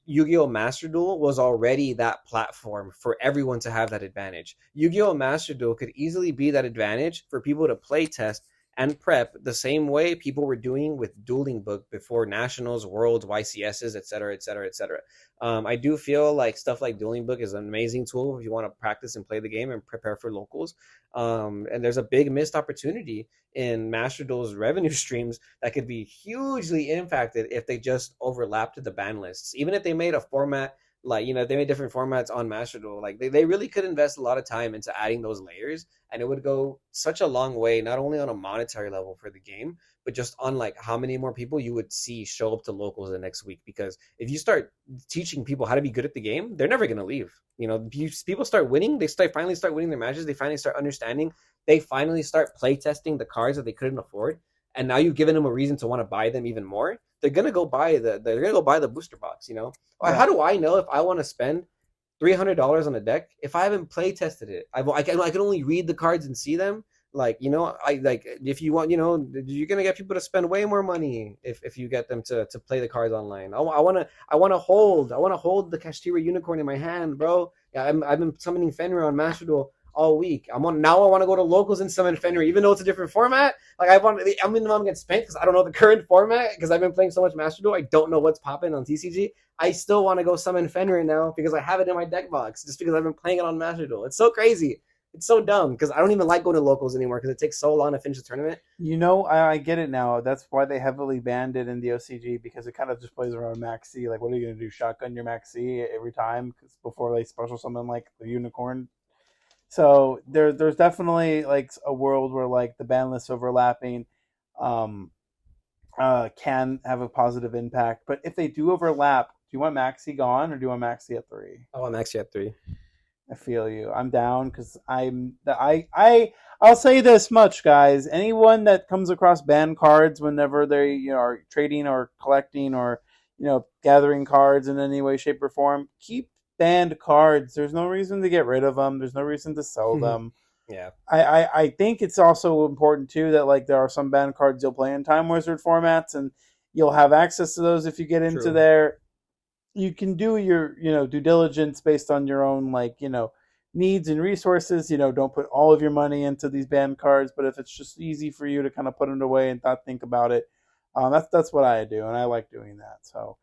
Speaker 2: Yu-Gi-Oh! Master Duel was already that platform for everyone to have that advantage. Yu-Gi-Oh! Master Duel could easily be that advantage for people to play test and prep the same way people were doing with Dueling Book before Nationals, Worlds, YCSs, etc., etc., etc. I do feel like stuff like Dueling Book is an amazing tool if you want to practice and play the game and prepare for locals. And there's a big missed opportunity in Master Duel's revenue streams that could be hugely impacted if they just overlapped the ban lists. Even if they made a format like, they made different formats on Master Duel, like they really could invest a lot of time into adding those layers, and it would go such a long way, not only on a monetary level for the game, but just on like how many more people you would see show up to locals the next week. Because if you start teaching people how to be good at the game, they're never going to leave. People start winning, they finally start winning their matches, they finally start understanding, they finally start play testing the cards that they couldn't afford, and now you've given them a reason to want to buy them even more. They're gonna go buy the booster box. Yeah. How do I know if I want to spend $300 on a deck if I haven't play tested it? I can only read the cards and see them. If you want, you're gonna get people to spend way more money if you get them to play the cards online. I want to hold the Kashtira Unicorn in my hand, bro. Yeah, I've been summoning Fenrir on Master Duel all week. I want to go to locals and summon Fenrir, even though it's a different format. Like I'm gonna get spanked because I don't know the current format, because I've been playing so much Master Duel. I don't know what's popping on TCG. I still want to go summon Fenrir now because I have it in my deck box, just because I've been playing it on Master Duel. It's so crazy. It's so dumb, because I don't even like going to locals anymore because it takes so long to finish the tournament.
Speaker 1: I get it now. That's why they heavily banned it in the OCG, because it kind of just plays around Maxi. Like, what are you going to do? Shotgun your Maxi every time before they special summon like the Unicorn? So there's definitely like a world where like the ban lists overlapping can have a positive impact. But if they do overlap, do you want Maxi gone or do you want Maxi at 3?
Speaker 2: I want Maxi at 3.
Speaker 1: I feel you. I'm down because I'll say this much, guys. Anyone that comes across banned cards whenever they are trading or collecting or gathering cards in any way, shape, or form, keep banned cards. There's no reason to get rid of them. There's no reason to sell them.
Speaker 2: Yeah.
Speaker 1: I think it's also important too that like there are some banned cards you'll play in Time Wizard formats, and you'll have access to those if you get into there. You can do your due diligence based on your own needs and resources. Don't put all of your money into these banned cards, but if it's just easy for you to kind of put it away and not think about it, that's what I do, and I like doing that. So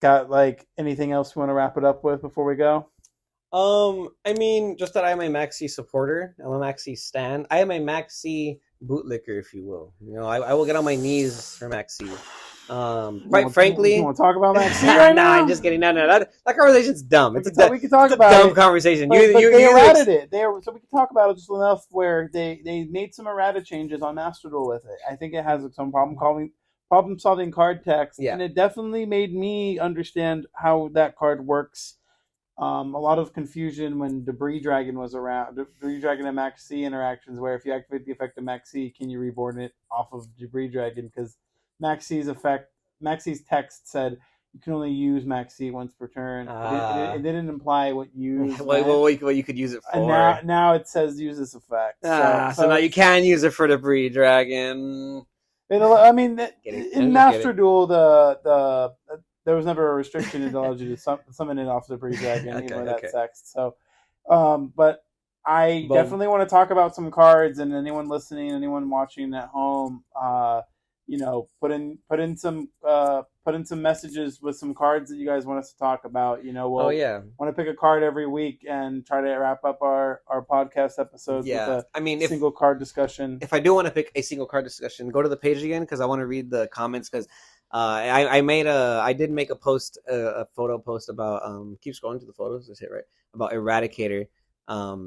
Speaker 1: got anything else you want to wrap it up with before we go?
Speaker 2: I mean, just that I'm a Maxi supporter. I'm a Maxi stan. I am a Maxi bootlicker, if you will. I will get on my knees for Maxi. Quite frankly,
Speaker 1: you want to talk about Maxi right now?
Speaker 2: I'm just kidding. No, that conversation's dumb.
Speaker 1: We can talk about
Speaker 2: a dumb conversation.
Speaker 1: But they errated it. So we can talk about it just enough where they made some errata changes on Master Duel with it. I think it has some problem-solving card text, and it definitely made me understand how that card works. A lot of confusion when Debris Dragon was around. Debris Dragon and Maxi interactions, where if you activate the effect of Maxi, can you reborn it off of Debris Dragon? Because Maxi's text said you can only use Maxi once per turn. It didn't imply what you
Speaker 2: what you could use it for.
Speaker 1: And now it says use this effect.
Speaker 2: So now you can use it for Debris Dragon.
Speaker 1: I mean,
Speaker 2: Kidding.
Speaker 1: in
Speaker 2: I'm just kidding.
Speaker 1: Master Duel, there was never a restriction that allowed you to summon an Officer Breeze Dragon, even
Speaker 2: Okay,
Speaker 1: with that
Speaker 2: okay.
Speaker 1: sex. So, but I
Speaker 2: But
Speaker 1: definitely want to talk about some cards, and anyone listening, anyone watching at home, put in some messages with some cards that you guys want us to talk about.
Speaker 2: oh
Speaker 1: We'll
Speaker 2: yeah,
Speaker 1: want to pick a card every week and try to wrap up our podcast episodes with
Speaker 2: yeah.
Speaker 1: a
Speaker 2: I mean,
Speaker 1: single card discussion.
Speaker 2: if I do want to pick a single card discussion, go to the page again because I want to read the comments because I did make a post a photo post about keep scrolling to the photos, just hit right, about Eradicator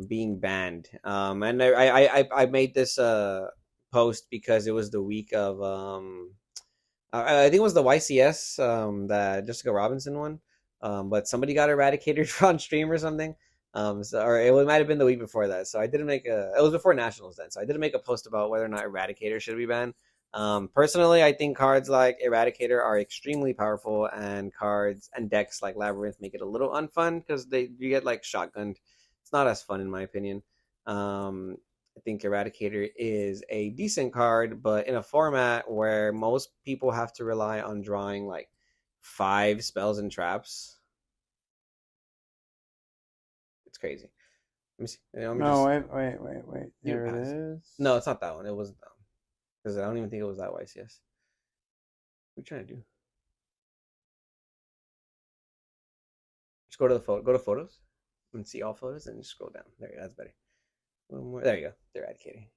Speaker 2: being banned, and I made this post because it was the week of I think it was the YCS that Jessica Robinson won, but somebody got Eradicator on stream or something. Or it might have been the week before that. So I didn't make a. It was before Nationals then, so I didn't make a post about whether or not Eradicator should be banned. Personally, I think cards like Eradicator are extremely powerful, and cards and decks like Labyrinth make it a little unfun because you get like shotgunned. It's not as fun in my opinion. I think Eradicator is a decent card, but in a format where most people have to rely on drawing like 5 spells and traps, it's crazy. Let me see. Let me
Speaker 1: No,
Speaker 2: just
Speaker 1: wait.
Speaker 2: you
Speaker 1: Here it
Speaker 2: pass.
Speaker 1: is.
Speaker 2: No, it's not that one. It wasn't that one because I don't even think it was that YCS. What are you trying to do? Just go to the photo. Go to photos and see all photos, and just scroll down. There, that's better. One more. There you go. They're eradicating.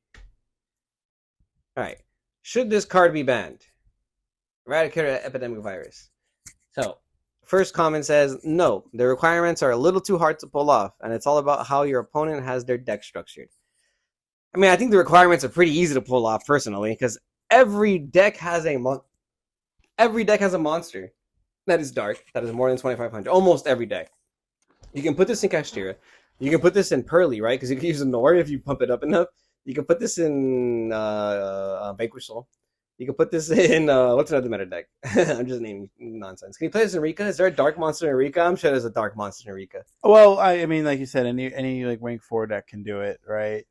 Speaker 2: All right. Should this card be banned? Eradicator epidemic virus. So, first comment says no. The requirements are a little too hard to pull off, and it's all about how your opponent has their deck structured. I mean, I think the requirements are pretty easy to pull off personally, because every deck has a monster that is dark, that is more than 2,500. Almost every deck. You can put this in Kashtira. You can put this in Pearly, right? Because you can use a Nord if you pump it up enough. You can put this in Vanquish Soul. You can put this in what's another meta deck? I'm just naming nonsense. Can you play this in Rika? Is there a dark monster in Rika? I'm sure there's a dark monster in Rika.
Speaker 1: Well, I mean, like you said, any like rank 4 deck can do it, right?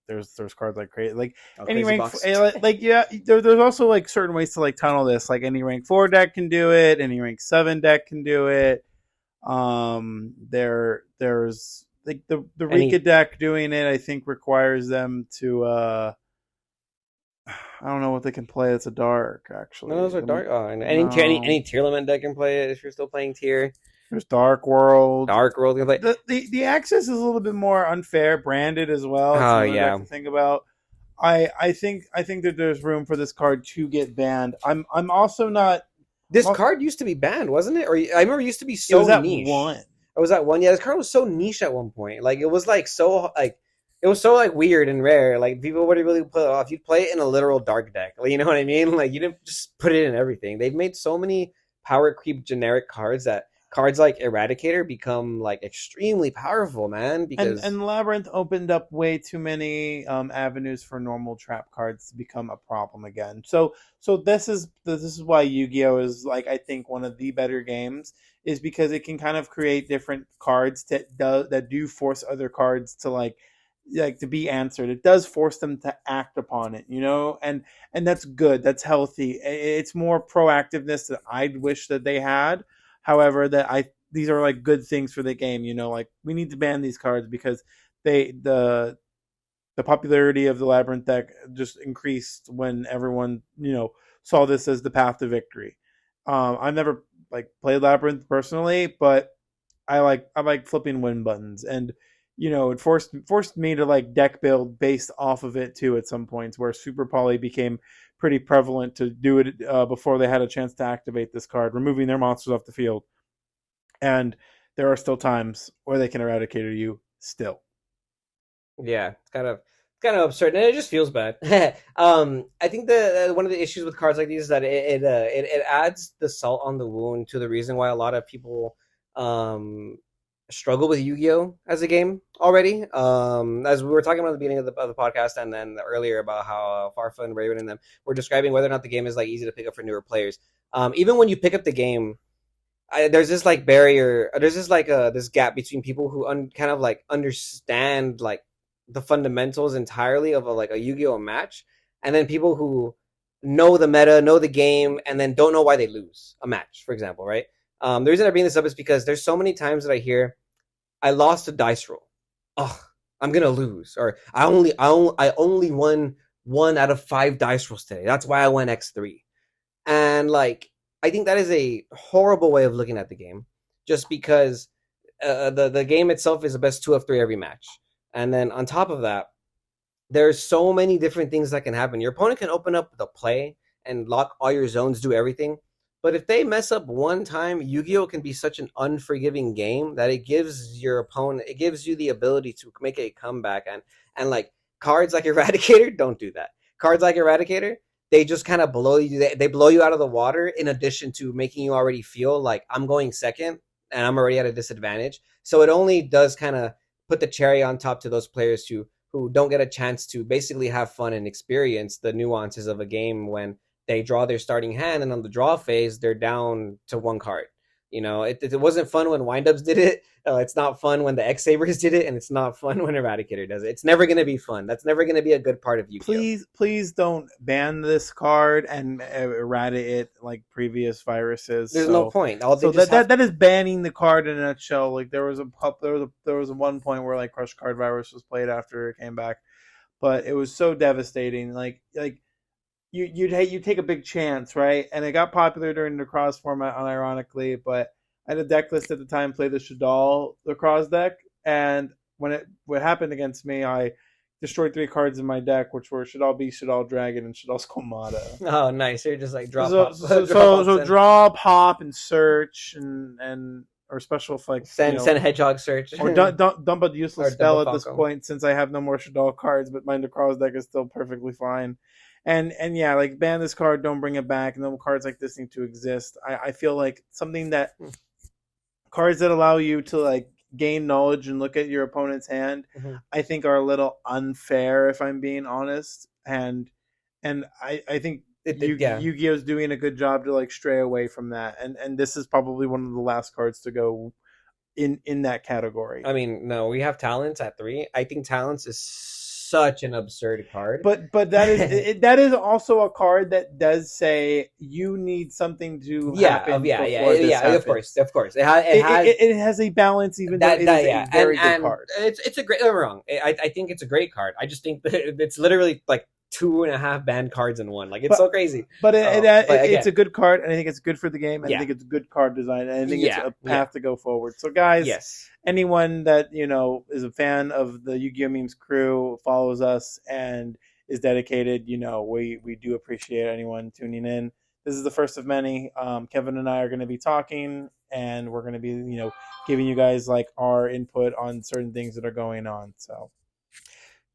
Speaker 1: There's cards like crazy, like any
Speaker 2: Crazy
Speaker 1: rank
Speaker 2: Box.
Speaker 1: like yeah. There's also like certain ways to like tunnel this. Like any rank 4 deck can do it. Any rank 7 deck can do it. There's like the Rika deck doing it. I think requires them to. I don't know what they can play. It's a dark, actually.
Speaker 2: No, those are dark. Oh, and any tier limit deck can play it if you're still playing tier.
Speaker 1: There's Dark World.
Speaker 2: Dark World can play.
Speaker 1: The access is a little bit more unfair, branded as well. It's
Speaker 2: Oh yeah.
Speaker 1: To think about. I think that there's room for this card to get banned. I'm also not.
Speaker 2: This card used to be banned, wasn't it? Or I remember it used to be so niche.
Speaker 1: One.
Speaker 2: It was that one. Yeah, this card was so niche at one point. Like it was like so like it was so like weird and rare. Like people would really put it off. You'd play it in a literal dark deck. You know what I mean? Like you didn't just put it in everything. They've made so many power creep generic cards that cards like Eradicator become like extremely powerful, man. Because
Speaker 1: and Labyrinth opened up way too many avenues for normal trap cards to become a problem again. So this is why Yu-Gi-Oh is like I think one of the better games is because it can kind of create different cards that do force other cards to like to be answered. It does force them to act upon it, and that's good. That's healthy. It's more proactiveness that I'd wish that they had. However, these are like good things for the game. Like we need to ban these cards because the popularity of the Labyrinth deck just increased when everyone saw this as the path to victory. I've never like played Labyrinth personally, but I like flipping win buttons, and it forced me to like deck build based off of it too at some points where Super Poly became pretty prevalent to do it before they had a chance to activate this card, removing their monsters off the field. And there are still times where they can eradicate you still.
Speaker 2: Yeah, it's kind of absurd, and it just feels bad. I think the one of the issues with cards like these is that it adds the salt on the wound to the reason why a lot of people struggle with Yu-Gi-Oh as a game already. As we were talking about at the beginning of the podcast, and then earlier about how Farfa and Raven and them were describing whether or not the game is like easy to pick up for newer players. Even when you pick up the game, there's this like barrier. There's this like this gap between people who kind of like understand like the fundamentals entirely of a Yu-Gi-Oh match, and then people who know the meta, know the game, and then don't know why they lose a match, for example, right? The reason I bring this up is because there's so many times that I hear, I lost a dice roll. Oh, I'm gonna lose, or I only won 1 out of 5 dice rolls today. That's why I went X3. And like, I think that is a horrible way of looking at the game, just because the game itself is the best 2 of 3 every match, and then on top of that, there's so many different things that can happen. Your opponent can open up the play and lock all your zones, do everything. But if they mess up one time, Yu-Gi-Oh can be such an unforgiving game that it gives your opponent, it gives you the ability to make a comeback. And like, cards like Eradicator don't do that. Cards like Eradicator, they just kind of blow you. They blow you out of the water. In addition to making you already feel like I'm going second and I'm already at a disadvantage. So it only does kind of put the cherry on top to those players who don't get a chance to basically have fun and experience the nuances of a game when they draw their starting hand, and on the draw phase they're down to 1 card. It wasn't fun when Windups did it. It's not fun when the X Sabers did it, and it's not fun when Eradicator does it. It's never going to be fun. That's never going to be a good part of Yu-Gi-Oh.
Speaker 1: Please don't ban this card and eradicate it like previous viruses.
Speaker 2: There's no point.
Speaker 1: That is banning the card in a nutshell. Like there was a one point where like Crush Card virus was played after it came back, but it was so devastating. Like you take a big chance, right? And it got popular during the cross format, unironically. But I had a deck list at the time, played the Shadal Lacrosse deck, and what happened against me, I destroyed 3 cards in my deck, which were Shadal Beast, Shadal Dragon, and Shadal Squamata.
Speaker 2: Oh, nice! You're just like draw,
Speaker 1: draw, pop, and search, and or special like
Speaker 2: send Hedgehog search,
Speaker 1: or dump a useless spell at this point, since I have no more Shadal cards, but my Lacrosse deck is still perfectly fine. And yeah, like ban this card, don't bring it back. No cards like this need to exist. I feel like something that cards that allow you to like gain knowledge and look at your opponent's hand, I think are a little unfair, if I'm being honest. And I think Yu-Gi-Oh's doing a good job to like stray away from that. And this is probably one of the last cards to go in that category.
Speaker 2: I mean, no, we have Talents at 3. I think Talents is such an absurd card,
Speaker 1: but that is also a card that does say you need something to happen.
Speaker 2: Of course.
Speaker 1: It has a balance, even though it is a very good card.
Speaker 2: It's a great. I'm wrong. I think it's a great card. I just think that it's literally like 2.5 banned cards in one. Like it's so crazy.
Speaker 1: But it's a good card, and I think it's good for the game. And I think it's good card design, and I think it's a path to go forward. So guys, anyone that is a fan of the Yu-Gi-Oh memes crew, follows us, and is dedicated, we do appreciate anyone tuning in. This is the first of many. Kevin and I are going to be talking, and we're going to be giving you guys like our input on certain things that are going on. So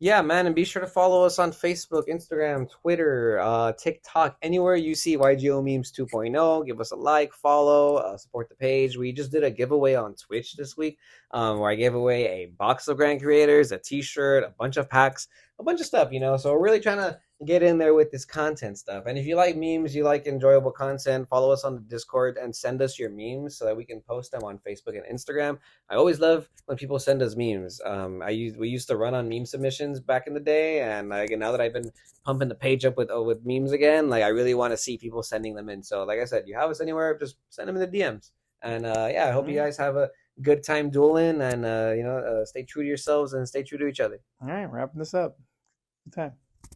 Speaker 2: yeah, man, and be sure to follow us on Facebook, Instagram, Twitter, TikTok, anywhere you see YgO Memes 2.0. Give us a like, follow, support the page. We just did a giveaway on Twitch this week where I gave away a box of Grand Creators, a t-shirt, a bunch of packs, a bunch of stuff, So we're really trying to get in there with this content stuff. And if you like memes, you like enjoyable content, follow us on the Discord and send us your memes so that we can post them on Facebook and Instagram. I always love when people send us memes. We used to run on meme submissions back in the day, and now that I've been pumping the page up with memes again, like I really want to see people sending them in. So like I said, you have us anywhere, just send them in the DMs. And I hope you guys have a good time dueling, and stay true to yourselves and stay true to each other.
Speaker 1: All right, wrapping this up. Good time.